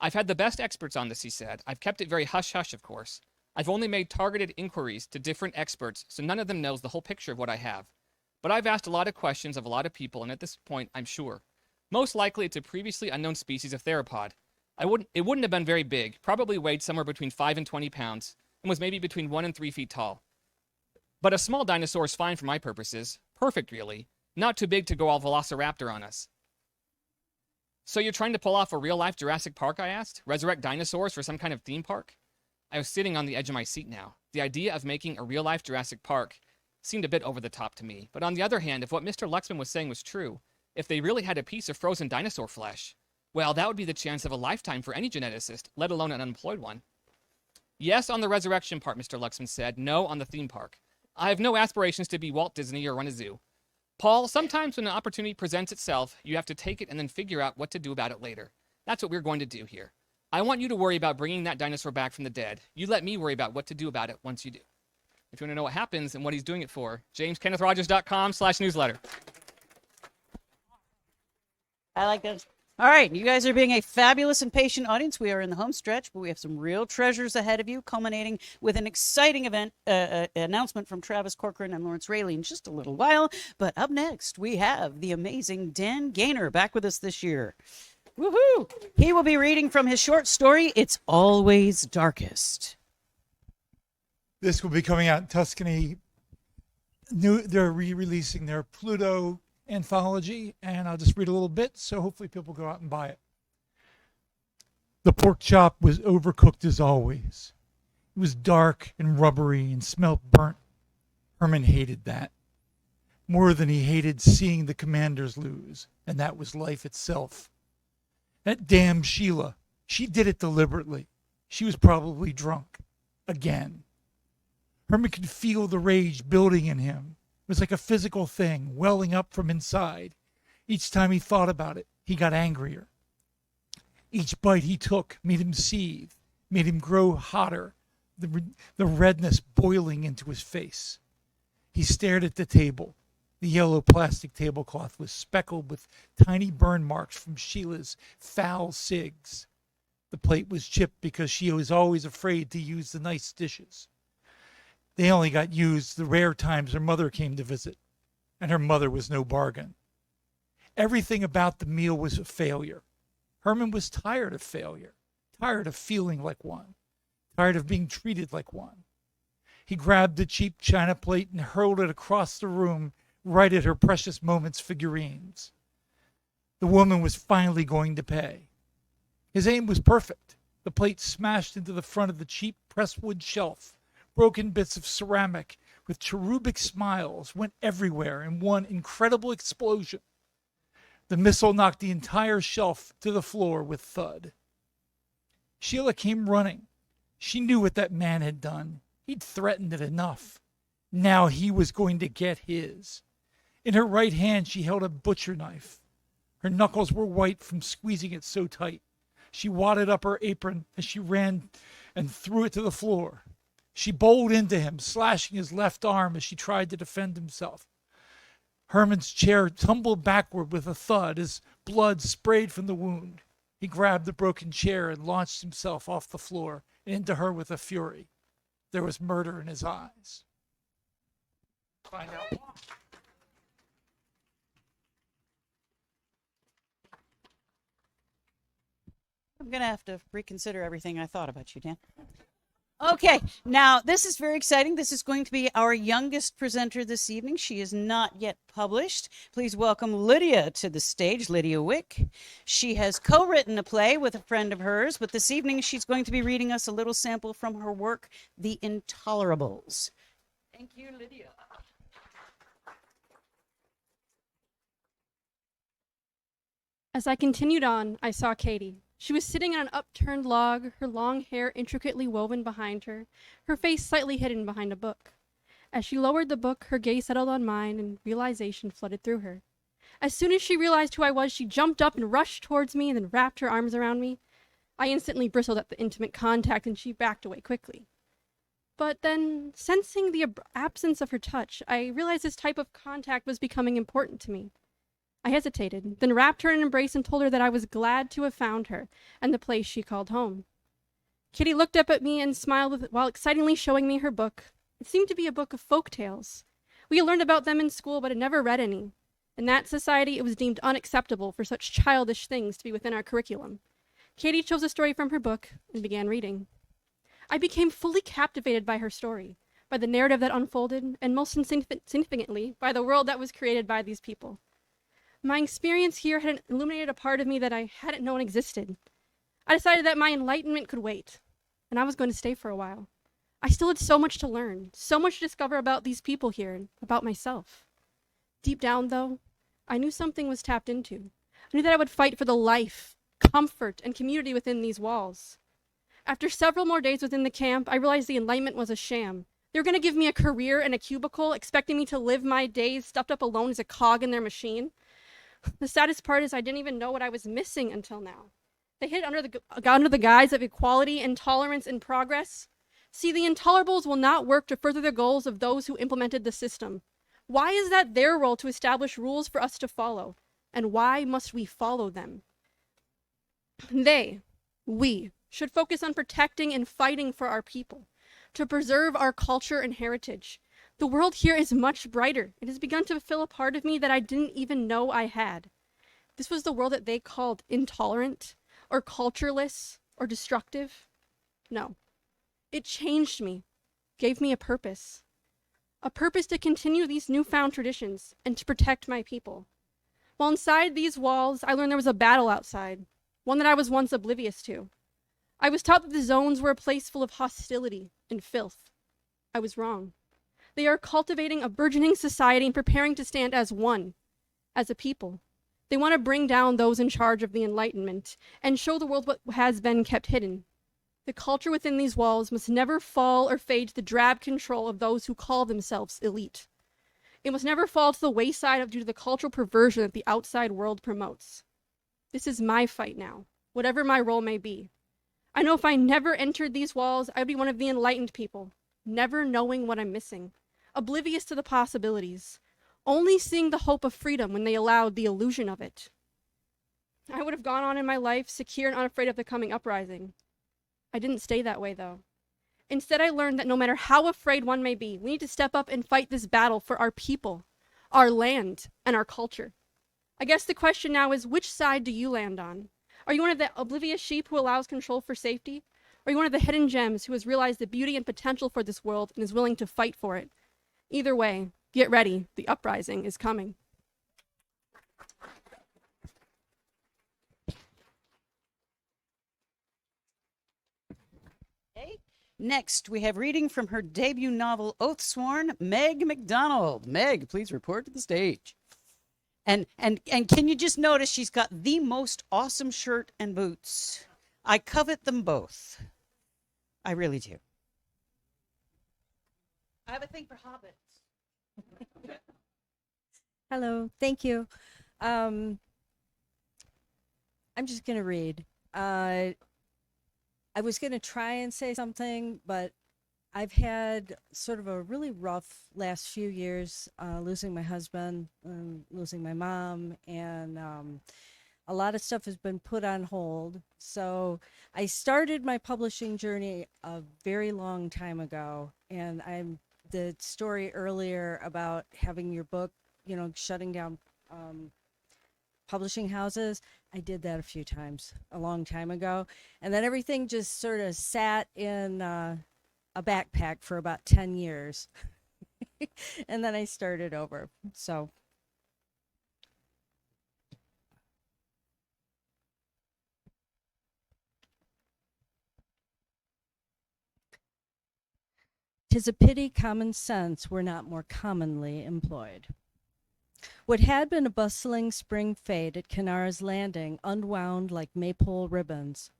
I've had the best experts on this, he said. I've kept it very hush-hush, of course. I've only made targeted inquiries to different experts, so none of them knows the whole picture of what I have. But I've asked a lot of questions of a lot of people, and at this point, I'm sure. Most likely, it's a previously unknown species of theropod. It wouldn't have been very big, probably weighed somewhere between 5 and 20 pounds, and was maybe between 1 and 3 feet tall. But a small dinosaur is fine for my purposes. Perfect, really. Not too big to go all velociraptor on us. So you're trying to pull off a real-life Jurassic Park, I asked? Resurrect dinosaurs for some kind of theme park? I was sitting on the edge of my seat now. The idea of making a real-life Jurassic Park seemed a bit over the top to me. But on the other hand, if what Mr. Luxman was saying was true, if they really had a piece of frozen dinosaur flesh, well, that would be the chance of a lifetime for any geneticist, let alone an unemployed one. Yes, on the resurrection part, Mr. Luxman said. No, on the theme park. I have no aspirations to be Walt Disney or run a zoo. Paul, sometimes when an opportunity presents itself, you have to take it and then figure out what to do about it later. That's what we're going to do here. I want you to worry about bringing that dinosaur back from the dead. You let me worry about what to do about it once you do. If you want to know what happens and what he's doing it for, jameskennethrogers.com/newsletter. I like those. All right, you guys are being a fabulous and patient audience. We are in the home stretch, but we have some real treasures ahead of you, culminating with an exciting event announcement from Travis Corcoran and Lawrence Rayleigh in just a little while. But up next, we have the amazing Dan Gaynor back with us this year. Woohoo! He will be reading from his short story, It's Always Darkest. This will be coming out in Tuscany. They're re-releasing their Pluto anthology, and I'll just read a little bit, so hopefully people go out and buy it. The pork chop was overcooked as always. It was dark and rubbery and smelled burnt. Herman hated that. More than he hated seeing the commanders lose, and that was life itself. That damn Sheila, she did it deliberately. She was probably drunk. Again. Herman could feel the rage building in him. It was like a physical thing welling up from inside. Each time he thought about it, he got angrier. Each bite he took made him seethe, made him grow hotter, the redness boiling into his face. He stared at the table. The yellow plastic tablecloth was speckled with tiny burn marks from Sheila's foul cigs. The plate was chipped because she was always afraid to use the nice dishes. They only got used the rare times her mother came to visit, and her mother was no bargain. Everything about the meal was a failure. Herman was tired of failure, tired of feeling like one, tired of being treated like one. He grabbed the cheap china plate and hurled it across the room right at her Precious Moments figurines. The woman was finally going to pay. His aim was perfect. The plate smashed into the front of the cheap presswood shelf. Broken bits of ceramic with cherubic smiles went everywhere in one incredible explosion. The missile knocked the entire shelf to the floor with thud. Sheila came running. She knew what that man had done. He'd threatened it enough. Now he was going to get his. In her right hand, she held a butcher knife. Her knuckles were white from squeezing it so tight. She wadded up her apron as she ran and threw it to the floor. She bowled into him, slashing his left arm as she tried to defend himself. Herman's chair tumbled backward with a thud as blood sprayed from the wound. He grabbed the broken chair and launched himself off the floor and into her with a fury. There was murder in his eyes. Find out why. I'm going to have to reconsider everything I thought about you, Dan. Okay, now this is very exciting. This is going to be our youngest presenter this evening. She is not yet published. Please welcome Lydia to the stage, Lydia Wick. She has co-written a play with a friend of hers, but this evening she's going to be reading us a little sample from her work, The Intolerables. Thank you, Lydia. As I continued on, I saw Katie. She was sitting on an upturned log, her long hair intricately woven behind her, her face slightly hidden behind a book. As she lowered the book, her gaze settled on mine, and realization flooded through her. As soon as she realized who I was, she jumped up and rushed towards me and then wrapped her arms around me. I instantly bristled at the intimate contact, and she backed away quickly. But then, sensing the absence of her touch, I realized this type of contact was becoming important to me. I hesitated, then wrapped her in an embrace and told her that I was glad to have found her and the place she called home. Kitty looked up at me and smiled while excitingly showing me her book. It seemed to be a book of folk tales. We had learned about them in school, but had never read any. In that society, it was deemed unacceptable for such childish things to be within our curriculum. Katie chose a story from her book and began reading. I became fully captivated by her story, by the narrative that unfolded, and most significantly, by the world that was created by these people. My experience here had illuminated a part of me that I hadn't known existed. I decided that my enlightenment could wait, and I was going to stay for a while. I still had so much to learn, so much to discover about these people here and about myself. Deep down, though, I knew something was tapped into. I knew that I would fight for the life, comfort, and community within these walls. After several more days within the camp, I realized the enlightenment was a sham. They were going to give me a career in a cubicle, expecting me to live my days stuffed up alone as a cog in their machine. The saddest part is I didn't even know what I was missing until now. They hid under the guise of equality and tolerance and progress. See, the intolerables will not work to further the goals of those who implemented the system. Why is that their role to establish rules for us to follow? And why must we follow them? We, should focus on protecting and fighting for our people, to preserve our culture and heritage. The world here is much brighter. It has begun to fulfill a part of me that I didn't even know I had. This was the world that they called intolerant, or cultureless, or destructive. No. It changed me, gave me a purpose. A purpose to continue these newfound traditions and to protect my people. While inside these walls, I learned there was a battle outside, one that I was once oblivious to. I was taught that the zones were a place full of hostility and filth. I was wrong. They are cultivating a burgeoning society and preparing to stand as one, as a people. They want to bring down those in charge of the Enlightenment and show the world what has been kept hidden. The culture within these walls must never fall or fade to the drab control of those who call themselves elite. It must never fall to the wayside due to the cultural perversion that the outside world promotes. This is my fight now, whatever my role may be. I know if I never entered these walls, I would be one of the enlightened people, never knowing what I'm missing, oblivious to the possibilities, only seeing the hope of freedom when they allowed the illusion of it. I would have gone on in my life secure and unafraid of the coming uprising. I didn't stay that way, though. Instead, I learned that no matter how afraid one may be, we need to step up and fight this battle for our people, our land, and our culture. I guess the question now is, which side do you land on? Are you one of the oblivious sheep who allows control for safety? Or are you one of the hidden gems who has realized the beauty and potential for this world and is willing to fight for it? Either way, get ready. The uprising is coming. Next, we have reading from her debut novel, Oathsworn, Meg McDonald. Meg, please report to the stage. And can you just notice she's got the most awesome shirt and boots? I covet them both. I really do. I have a thing for hobbits. Hello, thank you. I'm just going to read. I was going to try and say something, but I've had sort of a really rough last few years, losing my husband, losing my mom, and a lot of stuff has been put on hold. So I started my publishing journey a very long time ago, and the story earlier about having your book, shutting down publishing houses. I did that a few times a long time ago. And then everything just sort of sat in a backpack for about 10 years. And then I started over. So. "'Tis a pity common sense were not more commonly employed." What had been a bustling spring fete at Canara's Landing unwound like maypole ribbons.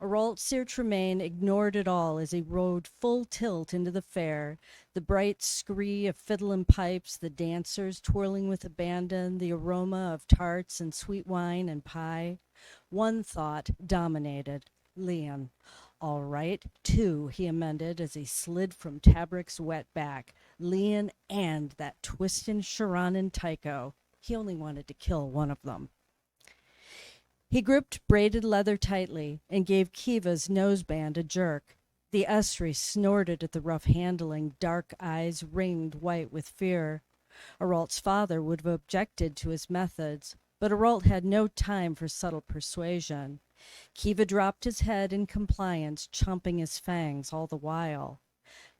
Auralt Sir Tremaine ignored it all as he rode full tilt into the fair, the bright scree of fiddle and pipes, the dancers twirling with abandon, the aroma of tarts and sweet wine and pie. One thought dominated: Leon. All right, two, he amended as he slid from Tabrick's wet back. Leon and that twistin' Sharanan Tycho. He only wanted to kill one of them. He gripped braided leather tightly and gave Kiva's noseband a jerk. The Esri snorted at the rough handling, dark eyes ringed white with fear. Auralt's father would have objected to his methods, but Auralt had no time for subtle persuasion. Kiva dropped his head in compliance, chomping his fangs all the while.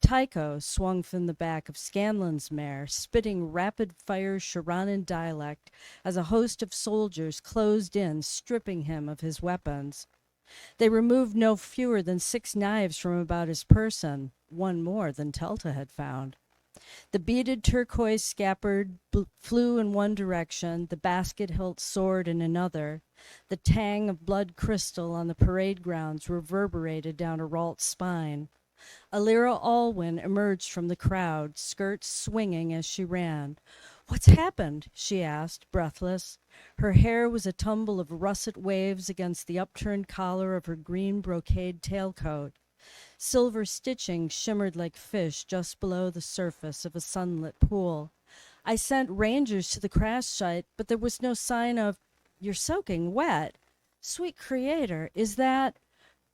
Tycho swung from the back of Scanlan's mare, spitting rapid-fire Sharanan dialect as a host of soldiers closed in, stripping him of his weapons. They removed no fewer than 6 knives from about his person, one more than Telta had found. The beaded turquoise scabbard flew in one direction, the basket-hilt sword in another. The tang of blood crystal on the parade grounds reverberated down Auralt's spine. Alira Alwyn emerged from the crowd, skirts swinging as she ran. "What's happened?" she asked, breathless. Her hair was a tumble of russet waves against the upturned collar of her green brocade tailcoat. Silver stitching shimmered like fish just below the surface of a sunlit pool. "I sent rangers to the crash site, but there was no sign of—" "You're soaking wet." Sweet creator, is that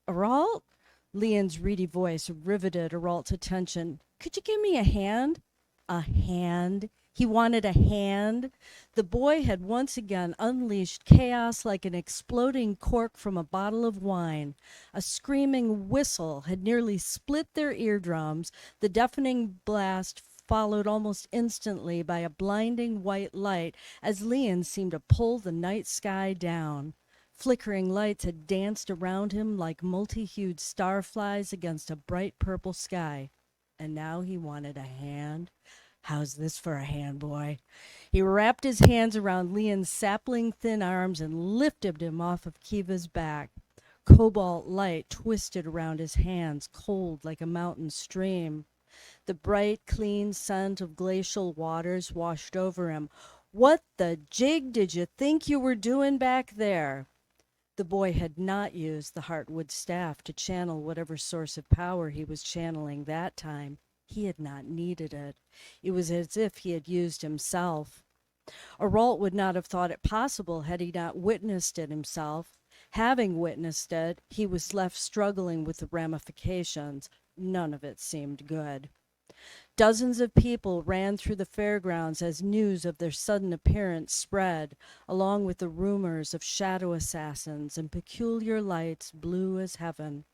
Aralt? Leon's reedy voice riveted Aralt's attention. Could you give me a hand? A hand? He wanted a hand. The boy had once again unleashed chaos like an exploding cork from a bottle of wine. A screaming whistle had nearly split their eardrums. The deafening blast followed almost instantly by a blinding white light as Leon seemed to pull the night sky down. Flickering lights had danced around him like multi-hued starflies against a bright purple sky. And now he wanted a hand. How's this for a hand, boy? He wrapped his hands around Leon's sapling thin arms and lifted him off of Kiva's back. Cobalt light twisted around his hands, cold like a mountain stream. The bright, clean scent of glacial waters washed over him. What the jig did you think you were doing back there? The boy had not used the Heartwood staff to channel whatever source of power he was channeling that time. He had not needed it. It was as if he had used himself. Aralt would not have thought it possible had he not witnessed it himself. Having witnessed it, he was left struggling with the ramifications. None of it seemed good. Dozens of people ran through the fairgrounds as news of their sudden appearance spread, along with the rumors of shadow assassins and peculiar lights blue as heaven.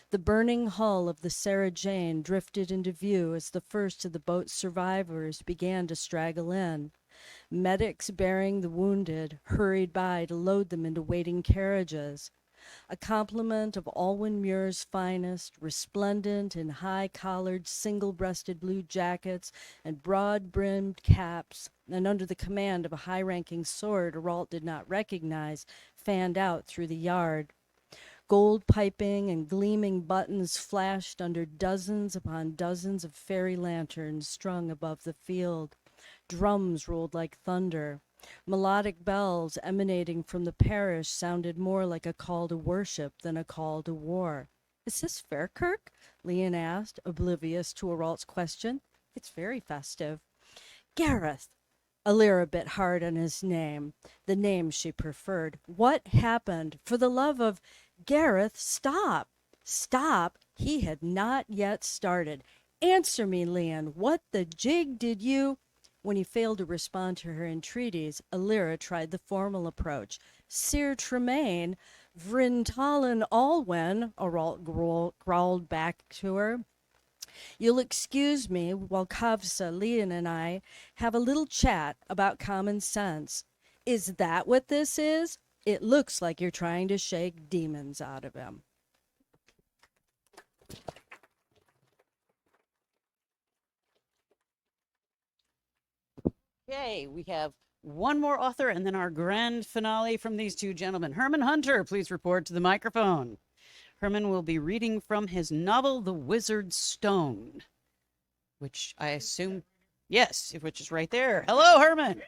The burning hull of the Sarah Jane drifted into view as the first of the boat's survivors began to straggle in. Medics bearing the wounded hurried by to load them into waiting carriages. A complement of Alwyn Muir's finest, resplendent in high-collared, single-breasted blue jackets and broad-brimmed caps, and under the command of a high-ranking sword Aralt did not recognize, fanned out through the yard. Gold piping and gleaming buttons flashed under dozens upon dozens of fairy lanterns strung above the field. Drums rolled like thunder. Melodic bells emanating from the parish sounded more like a call to worship than a call to war. "Is this Fairkirk?" Leon asked, oblivious to Aralt's question. "It's very festive." "Gareth!" Alira bit hard on his name, the name she preferred. "What happened? For the love of Gareth, stop!" Stop? He had not yet started. "Answer me, Leon. What the jig did you—" When he failed to respond to her entreaties, Alira tried the formal approach. "Sir Tremaine, Vrintalen Alwen," Aralt growled back to her. "You'll excuse me while Kavsa, Leon, and I have a little chat about common sense. Is that what this is? It looks like you're trying to shake demons out of him." Okay, we have one more author and then our grand finale from these two gentlemen. Herman Hunter, please report to the microphone. Herman will be reading from his novel, The Wizard's Stone, which I assume, yes, which is right there. Hello, Herman. A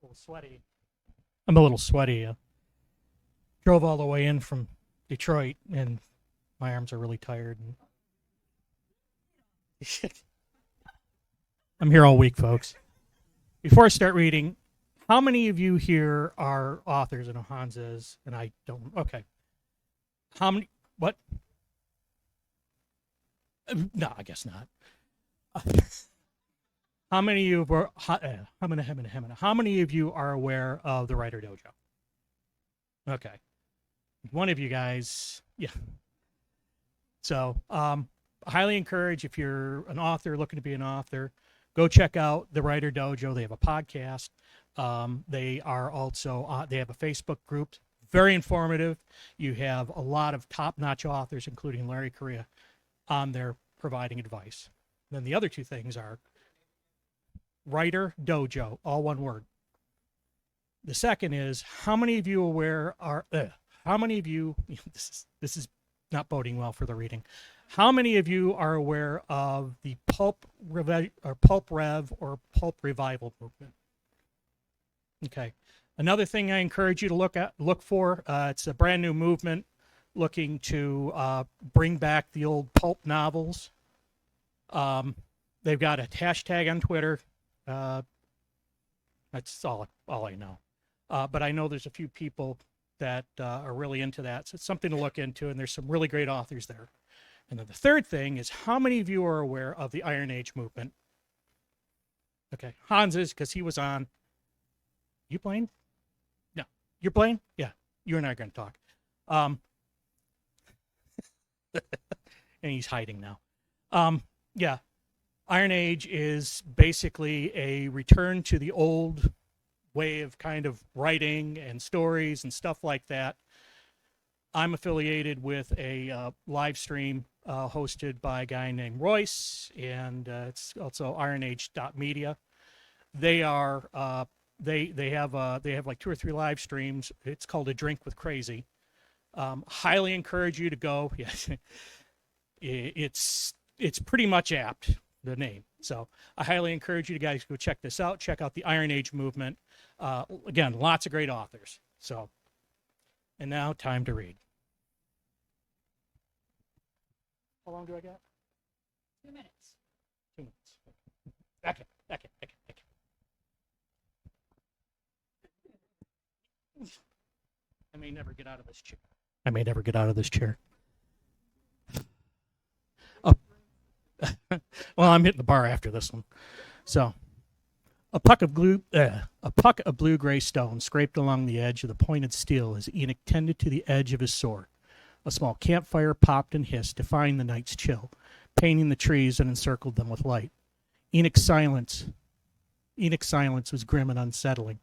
little sweaty. I'm a little sweaty. Drove all the way in from Detroit, and my arms are really tired. I'm here all week, folks. Before I start reading, how many of you here are authors? I know Hans is, and I don't. Okay. How many? What? No, I guess not. How many of you were? How many of you are aware of the Writer Dojo? Okay, one of you guys, yeah. So, highly encourage if you're an author looking to be an author, go check out the Writer Dojo. They have a podcast. They are also they have a Facebook group. Very informative. You have a lot of top-notch authors, including Larry Correa, on there providing advice. Then the other two things are Writer Dojo, all one word. The second is, how many of you how many of you, this is not boding well for the reading. How many of you are aware of the pulp rev or pulp revival movement? Okay. Another thing I encourage you to look for, it's a brand new movement looking to bring back the old pulp novels. They've got a hashtag on Twitter. That's all I know. But I know there's a few people that are really into that. So it's something to look into, and there's some really great authors there. And then the third thing is, how many of you are aware of the Iron Age movement? Okay, Hans is, because he was on. You playing? No. You're playing? Yeah. You and I are going to talk. And he's hiding now. Yeah. Iron Age is basically a return to the old way of kind of writing and stories and stuff like that. I'm affiliated with a live stream hosted by a guy named Royce, and it's also ironage.media. They are they have like 2 or 3 live streams. It's called A Drink with Crazy. Highly encourage you to go. Yes, it's pretty much apt, the name. So I highly encourage you guys to go check this out. Check out the Iron Age movement. Again, lots of great authors. So, and now time to read. How long do I got? 2 minutes. 2 minutes. Okay. I may never get out of this chair. Oh. Well, I'm hitting the bar after this one. So, a puck of blue-gray stone scraped along the edge of the pointed steel as Enoch tended to the edge of his sword. A small campfire popped and hissed, defying the night's chill, painting the trees that encircled them with light. Enoch's silence was grim and unsettling.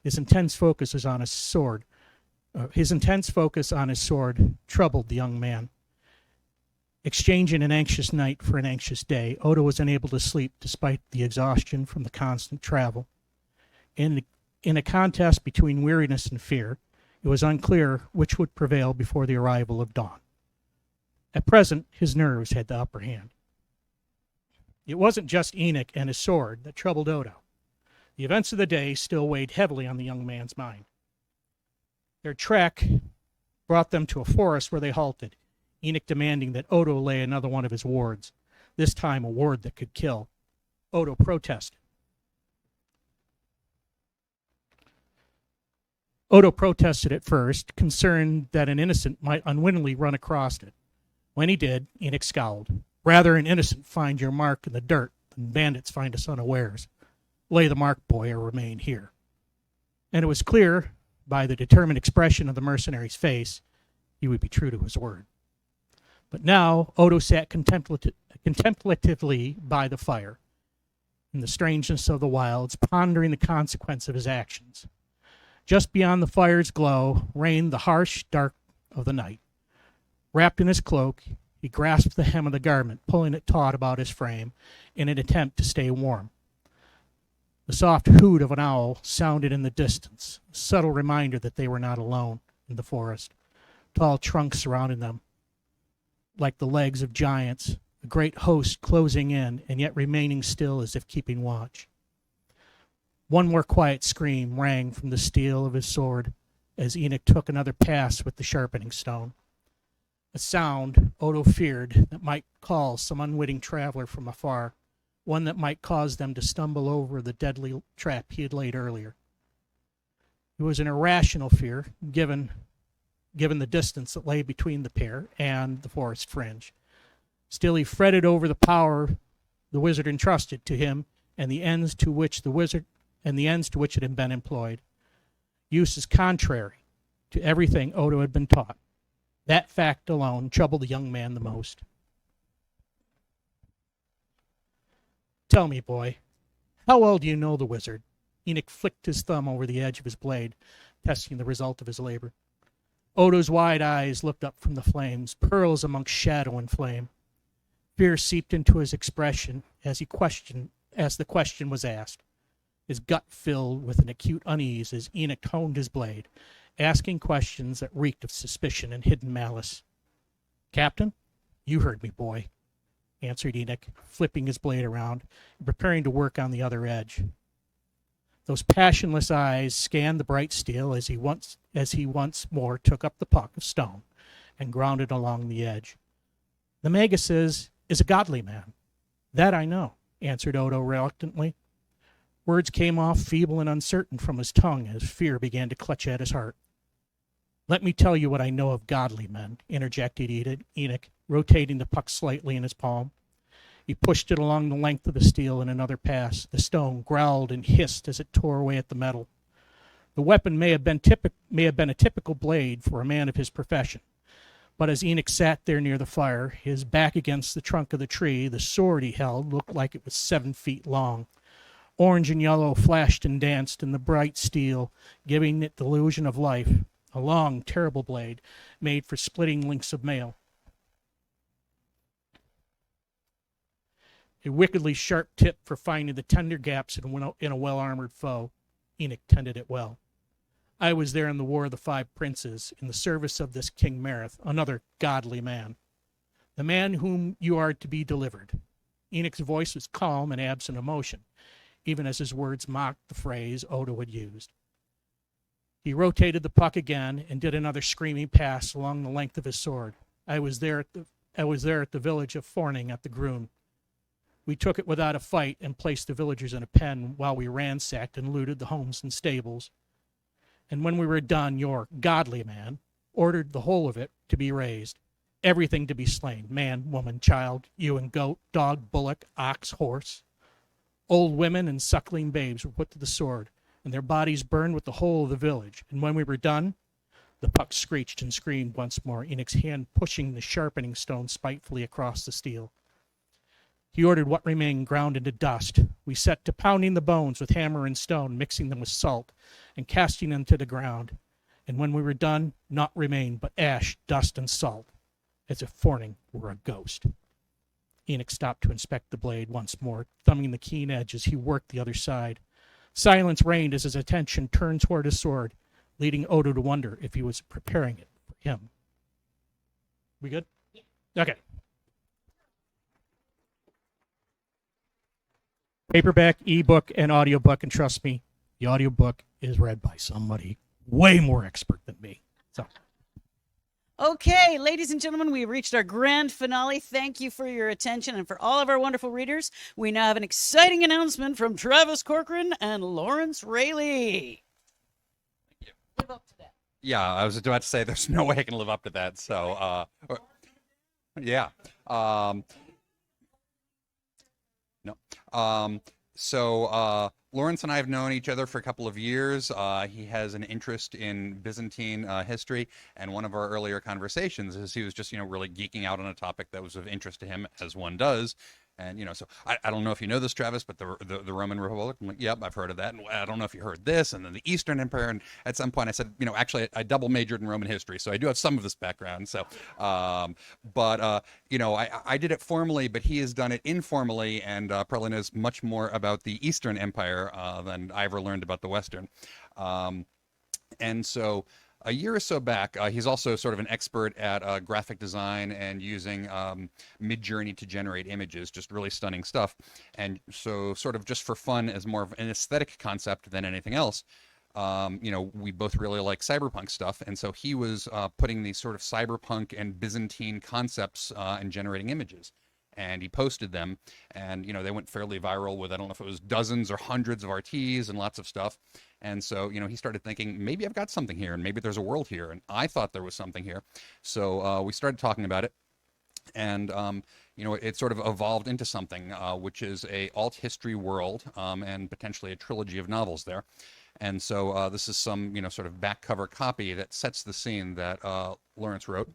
His intense focus on his sword troubled the young man. Exchanging an anxious night for an anxious day, Odo was unable to sleep despite the exhaustion from the constant travel. In a contest between weariness and fear, it was unclear which would prevail before the arrival of dawn. At present, his nerves had the upper hand. It wasn't just Enoch and his sword that troubled Odo. The events of the day still weighed heavily on the young man's mind. Their trek brought them to a forest where they halted, Enoch demanding that Odo lay another one of his wards, this time a ward that could kill. Odo protested. Odo protested at first, concerned that an innocent might unwittingly run across it. When he did, Enoch scowled. Rather an innocent find your mark in the dirt than bandits find us unawares. Lay the mark, boy, or remain here. And it was clear, by the determined expression of the mercenary's face, he would be true to his word. But now Odo sat contemplatively by the fire, in the strangeness of the wilds, pondering the consequence of his actions. Just beyond the fire's glow reigned the harsh dark of the night. Wrapped in his cloak, he grasped the hem of the garment, pulling it taut about his frame in an attempt to stay warm. The soft hoot of an owl sounded in the distance, a subtle reminder that they were not alone in the forest. Tall trunks surrounded them, like the legs of giants, a great host closing in and yet remaining still as if keeping watch. One more quiet scream rang from the steel of his sword as Enoch took another pass with the sharpening stone. A sound Odo feared that might call some unwitting traveler from afar, one that might cause them to stumble over the deadly trap he had laid earlier. It was an irrational fear, given the distance that lay between the pair and the forest fringe. Still he fretted over the power the wizard entrusted to him and the ends to which it had been employed. Use is contrary to everything Odo had been taught. That fact alone troubled the young man the most. Tell me, boy, how well do you know the wizard? Enoch flicked his thumb over the edge of his blade, testing the result of his labor. Odo's wide eyes looked up from the flames, pearls amongst shadow and flame. Fear seeped into his expression as the question was asked. His gut filled with an acute unease as Enoch toned his blade, asking questions that reeked of suspicion and hidden malice. Captain, you heard me, boy, answered Enoch, flipping his blade around and preparing to work on the other edge. Those passionless eyes scanned the bright steel as he once more took up the puck of stone and ground it along the edge. The Magus is a godly man. That I know, answered Odo reluctantly. Words came off feeble and uncertain from his tongue as fear began to clutch at his heart. "Let me tell you what I know of godly men," interjected Enoch, rotating the puck slightly in his palm. He pushed it along the length of the steel in another pass. The stone growled and hissed as it tore away at the metal. The weapon may have been a typical blade for a man of his profession, but as Enoch sat there near the fire, his back against the trunk of the tree, the sword he held looked like it was 7 feet long. Orange and yellow flashed and danced in the bright steel, giving it the illusion of life. A long, terrible blade made for splitting links of mail. A wickedly sharp tip for finding the tender gaps in a well-armored foe. Enoch tended it well. I was there in the War of the Five Princes, in the service of this King Mareth, another godly man. The man whom you are to be delivered. Enoch's voice was calm and absent emotion, even as his words mocked the phrase Odo had used. He rotated the puck again and did another screaming pass along the length of his sword. I was there at the village of Forning at the Grun. We took it without a fight and placed the villagers in a pen while we ransacked and looted the homes and stables. And when we were done, your godly man ordered the whole of it to be razed, everything to be slain, man, woman, child, ewe and goat, dog, bullock, ox, horse. Old women and suckling babes were put to the sword, and their bodies burned with the whole of the village. And when we were done, the puck screeched and screamed once more, Enoch's hand pushing the sharpening stone spitefully across the steel. He ordered what remained ground into dust. We set to pounding the bones with hammer and stone, mixing them with salt, and casting them to the ground. And when we were done, naught remained but ash, dust, and salt, as if Forning were a ghost. Enoch stopped to inspect the blade once more, thumbing the keen edge as he worked the other side. Silence reigned as his attention turned toward his sword, leading Odo to wonder if he was preparing it for him. We good? Yeah. Okay. Paperback, ebook, and audiobook, and trust me, the audiobook is read by somebody way more expert than me. So, Okay, ladies and gentlemen, we have reached our grand finale. Thank you for your attention and for all of our wonderful readers. We now have an exciting announcement from Travis Corcoran and Lawrence Rayleigh. Live up to that. Yeah, I was about to say there's no way I can live up to that. So, yeah. No. Lawrence and I have known each other for a couple of years. He has an interest in Byzantine history, and one of our earlier conversations is he was just, really geeking out on a topic that was of interest to him, as one does. And, so I don't know if you know this, Travis, but the Roman Republic, I'm like, yep, I've heard of that. And I don't know if you heard this, and then the Eastern Empire. And at some point I said, actually I double majored in Roman history, so I do have some of this background. So, I did it formally, but he has done it informally, and probably knows much more about the Eastern Empire than I ever learned about the Western. And so a year or so back, he's also sort of an expert at graphic design and using Midjourney to generate images, just really stunning stuff. And so sort of just for fun, as more of an aesthetic concept than anything else, we both really like cyberpunk stuff. And so he was putting these sort of cyberpunk and Byzantine concepts and generating images. And he posted them, and they went fairly viral with, I don't know if it was dozens or hundreds of RTs and lots of stuff. And so he started thinking, maybe I've got something here, and maybe there's a world here, and I thought there was something here. So we started talking about it, and it sort of evolved into something which is a alt history world, and potentially a trilogy of novels there. And so this is some sort of back cover copy that sets the scene that Lawrence wrote.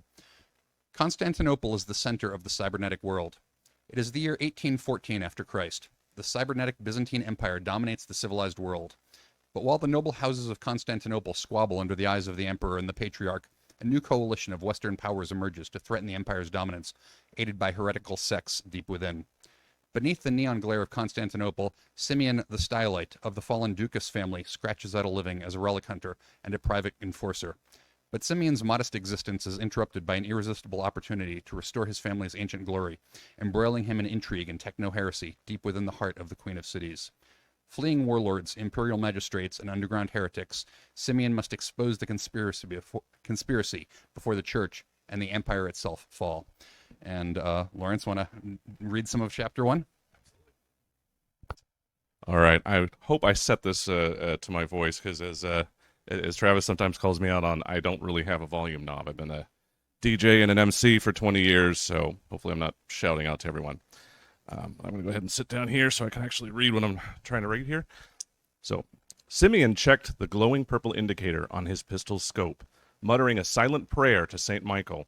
Constantinople is the center of the cybernetic world. It is the year 1814 after Christ. The cybernetic Byzantine Empire dominates the civilized world. But while the noble houses of Constantinople squabble under the eyes of the emperor and the patriarch, a new coalition of Western powers emerges to threaten the empire's dominance, aided by heretical sects deep within. Beneath the neon glare of Constantinople, Simeon the Stylite of the fallen Ducas family scratches out a living as a relic hunter and a private enforcer. But Simeon's modest existence is interrupted by an irresistible opportunity to restore his family's ancient glory, embroiling him in intrigue and techno-heresy deep within the heart of the Queen of Cities. Fleeing warlords, imperial magistrates, and underground heretics, Simeon must expose the conspiracy before the church and the empire itself fall. And Lawrence, want to read some of chapter 1? All right. I hope I set this to my voice because as Travis sometimes calls me out on, I don't really have a volume knob. I've been a DJ and an MC for 20 years, so hopefully I'm not shouting out to everyone. I'm going to go ahead and sit down here so I can actually read what I'm trying to read here. So, Simeon checked the glowing purple indicator on his pistol's scope, muttering a silent prayer to St. Michael,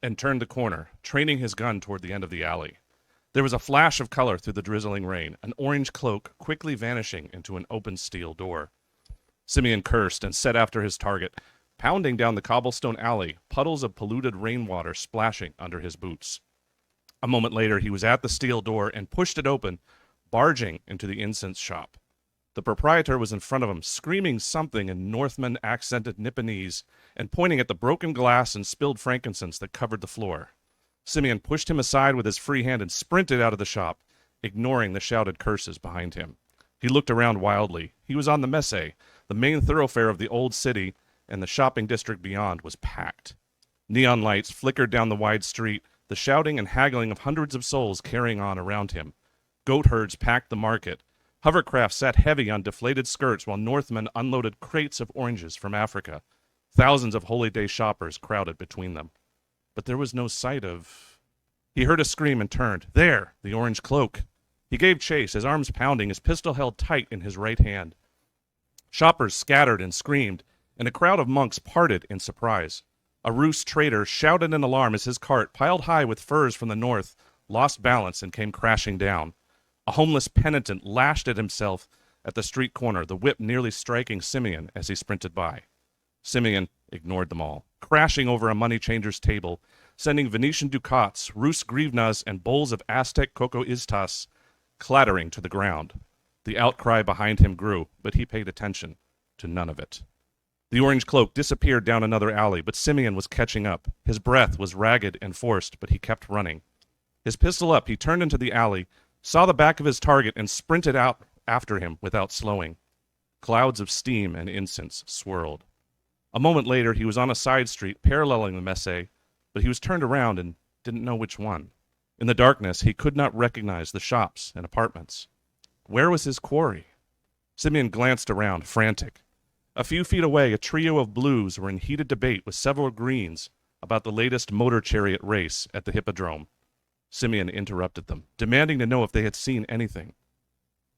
and turned the corner, training his gun toward the end of the alley. There was a flash of color through the drizzling rain, an orange cloak quickly vanishing into an open steel door. Simeon cursed and set after his target, pounding down the cobblestone alley, puddles of polluted rainwater splashing under his boots. A moment later, he was at the steel door and pushed it open, barging into the incense shop. The proprietor was in front of him, screaming something in Northman-accented Nipponese and pointing at the broken glass and spilled frankincense that covered the floor. Simeon pushed him aside with his free hand and sprinted out of the shop, ignoring the shouted curses behind him. He looked around wildly. He was on the Messe, the main thoroughfare of the old city, and the shopping district beyond was packed. Neon lights flickered down the wide street, the shouting and haggling of hundreds of souls carrying on around him. Goat herds packed the market. Hovercraft sat heavy on deflated skirts while Northmen unloaded crates of oranges from Africa. Thousands of Holy Day shoppers crowded between them. But there was no sight of... He heard a scream and turned. There, the orange cloak. He gave chase, his arms pounding, his pistol held tight in his right hand. Shoppers scattered and screamed, and a crowd of monks parted in surprise. A Roos trader shouted in alarm as his cart, piled high with furs from the north, lost balance and came crashing down. A homeless penitent lashed at himself at the street corner, the whip nearly striking Simeon as he sprinted by. Simeon ignored them all, crashing over a money changer's table, sending Venetian ducats, Rus grivnas, and bowls of Aztec cocoa istas clattering to the ground. The outcry behind him grew, but he paid attention to none of it. The orange cloak disappeared down another alley, but Simeon was catching up. His breath was ragged and forced, but he kept running. His pistol up, he turned into the alley, saw the back of his target, and sprinted out after him without slowing. Clouds of steam and incense swirled. A moment later, he was on a side street paralleling the Messe, but he was turned around and didn't know which one. In the darkness, he could not recognize the shops and apartments. Where was his quarry? Simeon glanced around, frantic. A few feet away, a trio of blues were in heated debate with several greens about the latest motor chariot race at the Hippodrome. Simeon interrupted them, demanding to know if they had seen anything.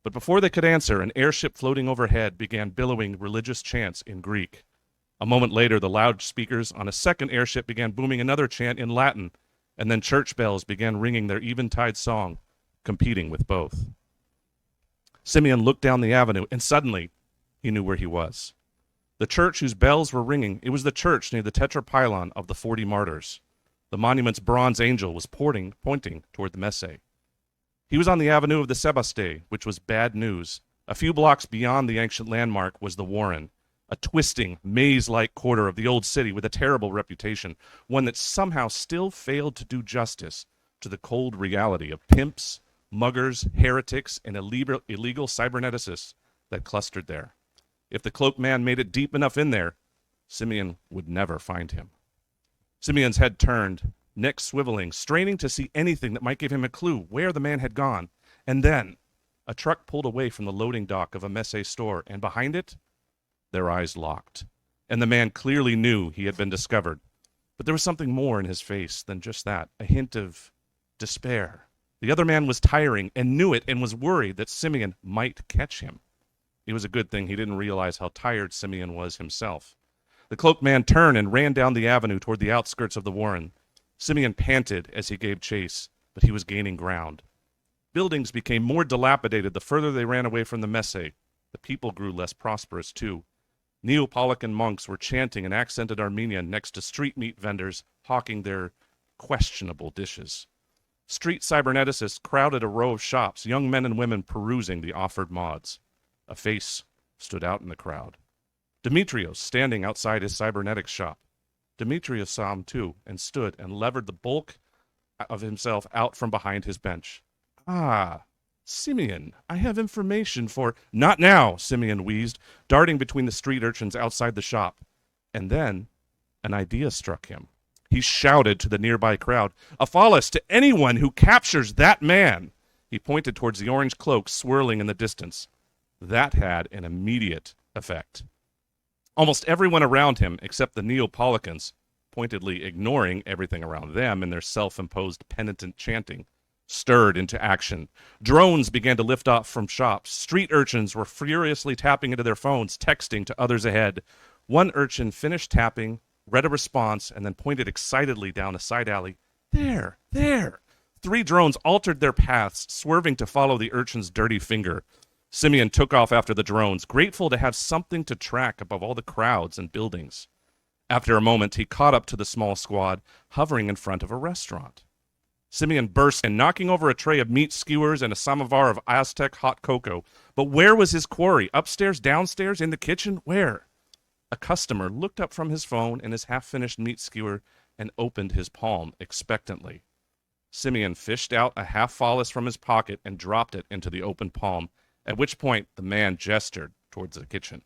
But before they could answer, an airship floating overhead began billowing religious chants in Greek. A moment later, the loudspeakers on a second airship began booming another chant in Latin, and then church bells began ringing their eventide song, competing with both. Simeon looked down the avenue, and suddenly he knew where he was. The church whose bells were ringing, it was the church near the tetrapylon of the 40 martyrs. The monument's bronze angel was pointing toward the Messe. He was on the avenue of the Sebaste, which was bad news. A few blocks beyond the ancient landmark was the Warren, a twisting, maze-like quarter of the old city with a terrible reputation, one that somehow still failed to do justice to the cold reality of pimps, muggers, heretics, and illegal cyberneticists that clustered there. If the cloaked man made it deep enough in there, Simeon would never find him. Simeon's head turned, neck swiveling, straining to see anything that might give him a clue where the man had gone. And then a truck pulled away from the loading dock of a Messe store, and behind it, their eyes locked. And the man clearly knew he had been discovered. But there was something more in his face than just that, a hint of despair. The other man was tiring and knew it and was worried that Simeon might catch him. It was a good thing he didn't realize how tired Simeon was himself. The cloaked man turned and ran down the avenue toward the outskirts of the Warren. Simeon panted as he gave chase, but he was gaining ground. Buildings became more dilapidated the further they ran away from the Messe. The people grew less prosperous, too. Neapolitan monks were chanting in accented Armenian next to street meat vendors hawking their questionable dishes. Street cyberneticists crowded a row of shops, young men and women perusing the offered mods. A face stood out in the crowd. Demetrios, standing outside his cybernetics shop. Demetrios saw him too, and stood and levered the bulk of himself out from behind his bench. Ah, Simeon, I have information for... Not now, Simeon wheezed, darting between the street urchins outside the shop. And then an idea struck him. He shouted to the nearby crowd, "Aphalis, to anyone who captures that man!" He pointed towards the orange cloak swirling in the distance. That had an immediate effect. Almost everyone around him, except the Neapolitans, pointedly ignoring everything around them in their self-imposed penitent chanting, stirred into action. Drones began to lift off from shops. Street urchins were furiously tapping into their phones, texting to others ahead. One urchin finished tapping, read a response, and then pointed excitedly down a side alley. There, there. 3 drones altered their paths, swerving to follow the urchin's dirty finger. Simeon took off after the drones, grateful to have something to track above all the crowds and buildings. After a moment, he caught up to the small squad, hovering in front of a restaurant. Simeon burst in, knocking over a tray of meat skewers and a samovar of Aztec hot cocoa. But where was his quarry? Upstairs, downstairs, in the kitchen? Where? A customer looked up from his phone and his half-finished meat skewer and opened his palm expectantly. Simeon fished out a half-phallus from his pocket and dropped it into the open palm, at which point the man gestured towards the kitchen.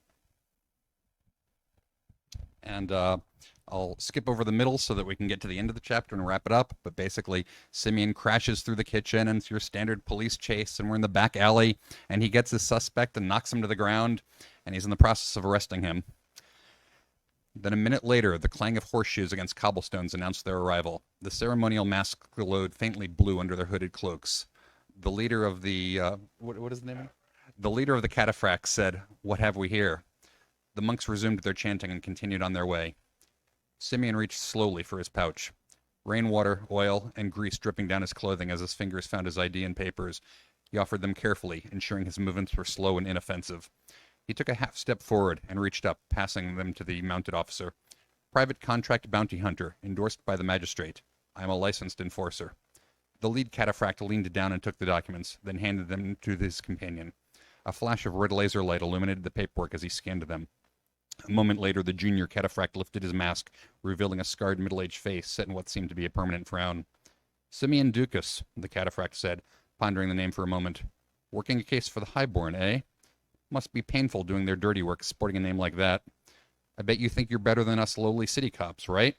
And I'll skip over the middle so that we can get to the end of the chapter and wrap it up. But basically, Simeon crashes through the kitchen, and it's your standard police chase, and we're in the back alley, and he gets his suspect and knocks him to the ground, and he's in the process of arresting him. Then a minute later, the clang of horseshoes against cobblestones announced their arrival. The ceremonial masks glowed faintly blue under their hooded cloaks. The leader of the what is the name? The leader of the cataphracts said, "What have we here?" The monks resumed their chanting and continued on their way. Simeon reached slowly for his pouch. Rainwater, oil, and grease dripping down his clothing as his fingers found his ID and papers. He offered them carefully, ensuring his movements were slow and inoffensive. He took a half step forward and reached up, passing them to the mounted officer. "Private contract bounty hunter, endorsed by the magistrate. I am a licensed enforcer." The lead cataphract leaned down and took the documents, then handed them to his companion. A flash of red laser light illuminated the paperwork as he scanned them. A moment later, the junior cataphract lifted his mask, revealing a scarred middle-aged face set in what seemed to be a permanent frown. "Simeon Dukas," the cataphract said, pondering the name for a moment. "Working a case for the highborn, eh? Must be painful doing their dirty work sporting a name like that. I bet you think you're better than us lowly city cops, right?"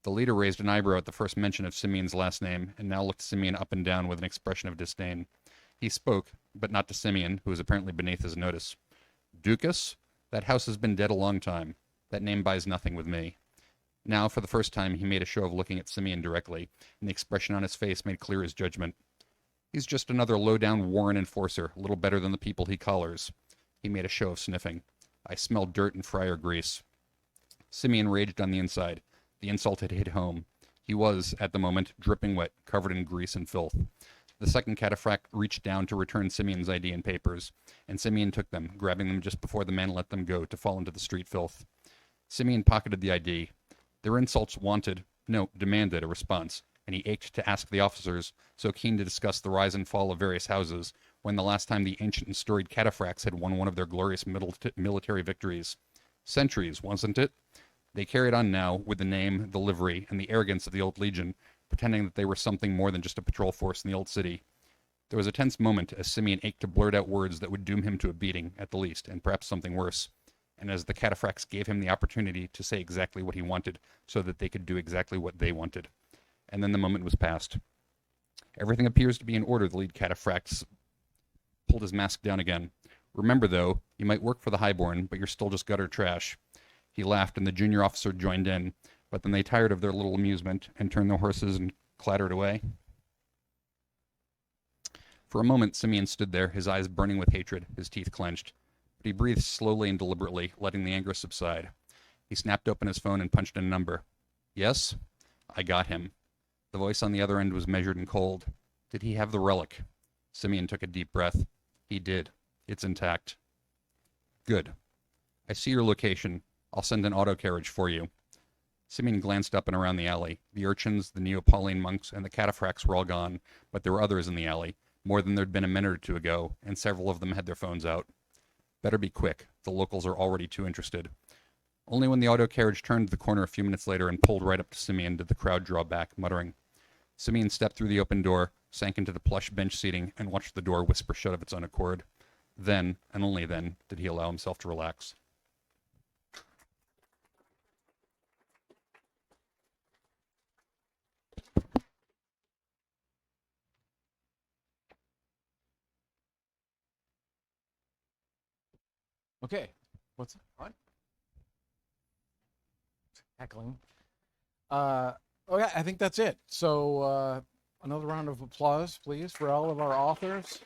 The leader raised an eyebrow at the first mention of Simeon's last name, and now looked Simeon up and down with an expression of disdain. He spoke, but not to Simeon, who was apparently beneath his notice. "Dukas? That house has been dead a long time. That name buys nothing with me." Now, for the first time, he made a show of looking at Simeon directly, and the expression on his face made clear his judgment. "He's just another low-down Warren enforcer, little better than the people he collars." He made a show of sniffing. "I smell dirt and fryer grease." Simeon raged on the inside. The insult had hit home. He was, at the moment, dripping wet, covered in grease and filth. The second cataphract reached down to return Simeon's ID and papers, and Simeon took them, grabbing them just before the man let them go to fall into the street filth. Simeon pocketed the ID. Their insults demanded a response, and he ached to ask the officers, so keen to discuss the rise and fall of various houses, when the last time the ancient and storied cataphracts had won one of their glorious military victories. Centuries, wasn't it? They carried on now with the name, the livery, and the arrogance of the old legion, pretending that they were something more than just a patrol force in the old city. There was a tense moment as Simeon ached to blurt out words that would doom him to a beating, at the least, and perhaps something worse, and as the cataphracts gave him the opportunity to say exactly what he wanted, so that they could do exactly what they wanted. And then the moment was past. "Everything appears to be in order," the lead cataphract pulled his mask down again. "Remember, though, you might work for the highborn, but you're still just gutter trash." He laughed, and the junior officer joined in, but then they tired of their little amusement and turned their horses and clattered away. For a moment, Simeon stood there, his eyes burning with hatred, his teeth clenched. But he breathed slowly and deliberately, letting the anger subside. He snapped open his phone and punched in a number. "Yes? I got him." The voice on the other end was measured and cold. "Did he have the relic?" Simeon took a deep breath. "He did. It's intact." "Good. I see your location. I'll send an auto carriage for you." Simeon glanced up and around the alley. The urchins, the Neapolitan monks, and the cataphracts were all gone, but there were others in the alley, more than there'd been a minute or two ago, and several of them had their phones out. Better be quick. The locals are already too interested. Only when the auto carriage turned the corner a few minutes later and pulled right up to Simeon did the crowd draw back, muttering. Simeon stepped through the open door, sank into the plush bench seating, and watched the door whisper shut of its own accord. Then, and only then, did he allow himself to relax. Okay. What's what? Heckling. Okay, I think that's it. So another round of applause, please, for all of our authors.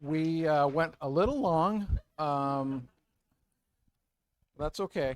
We went a little long. That's okay.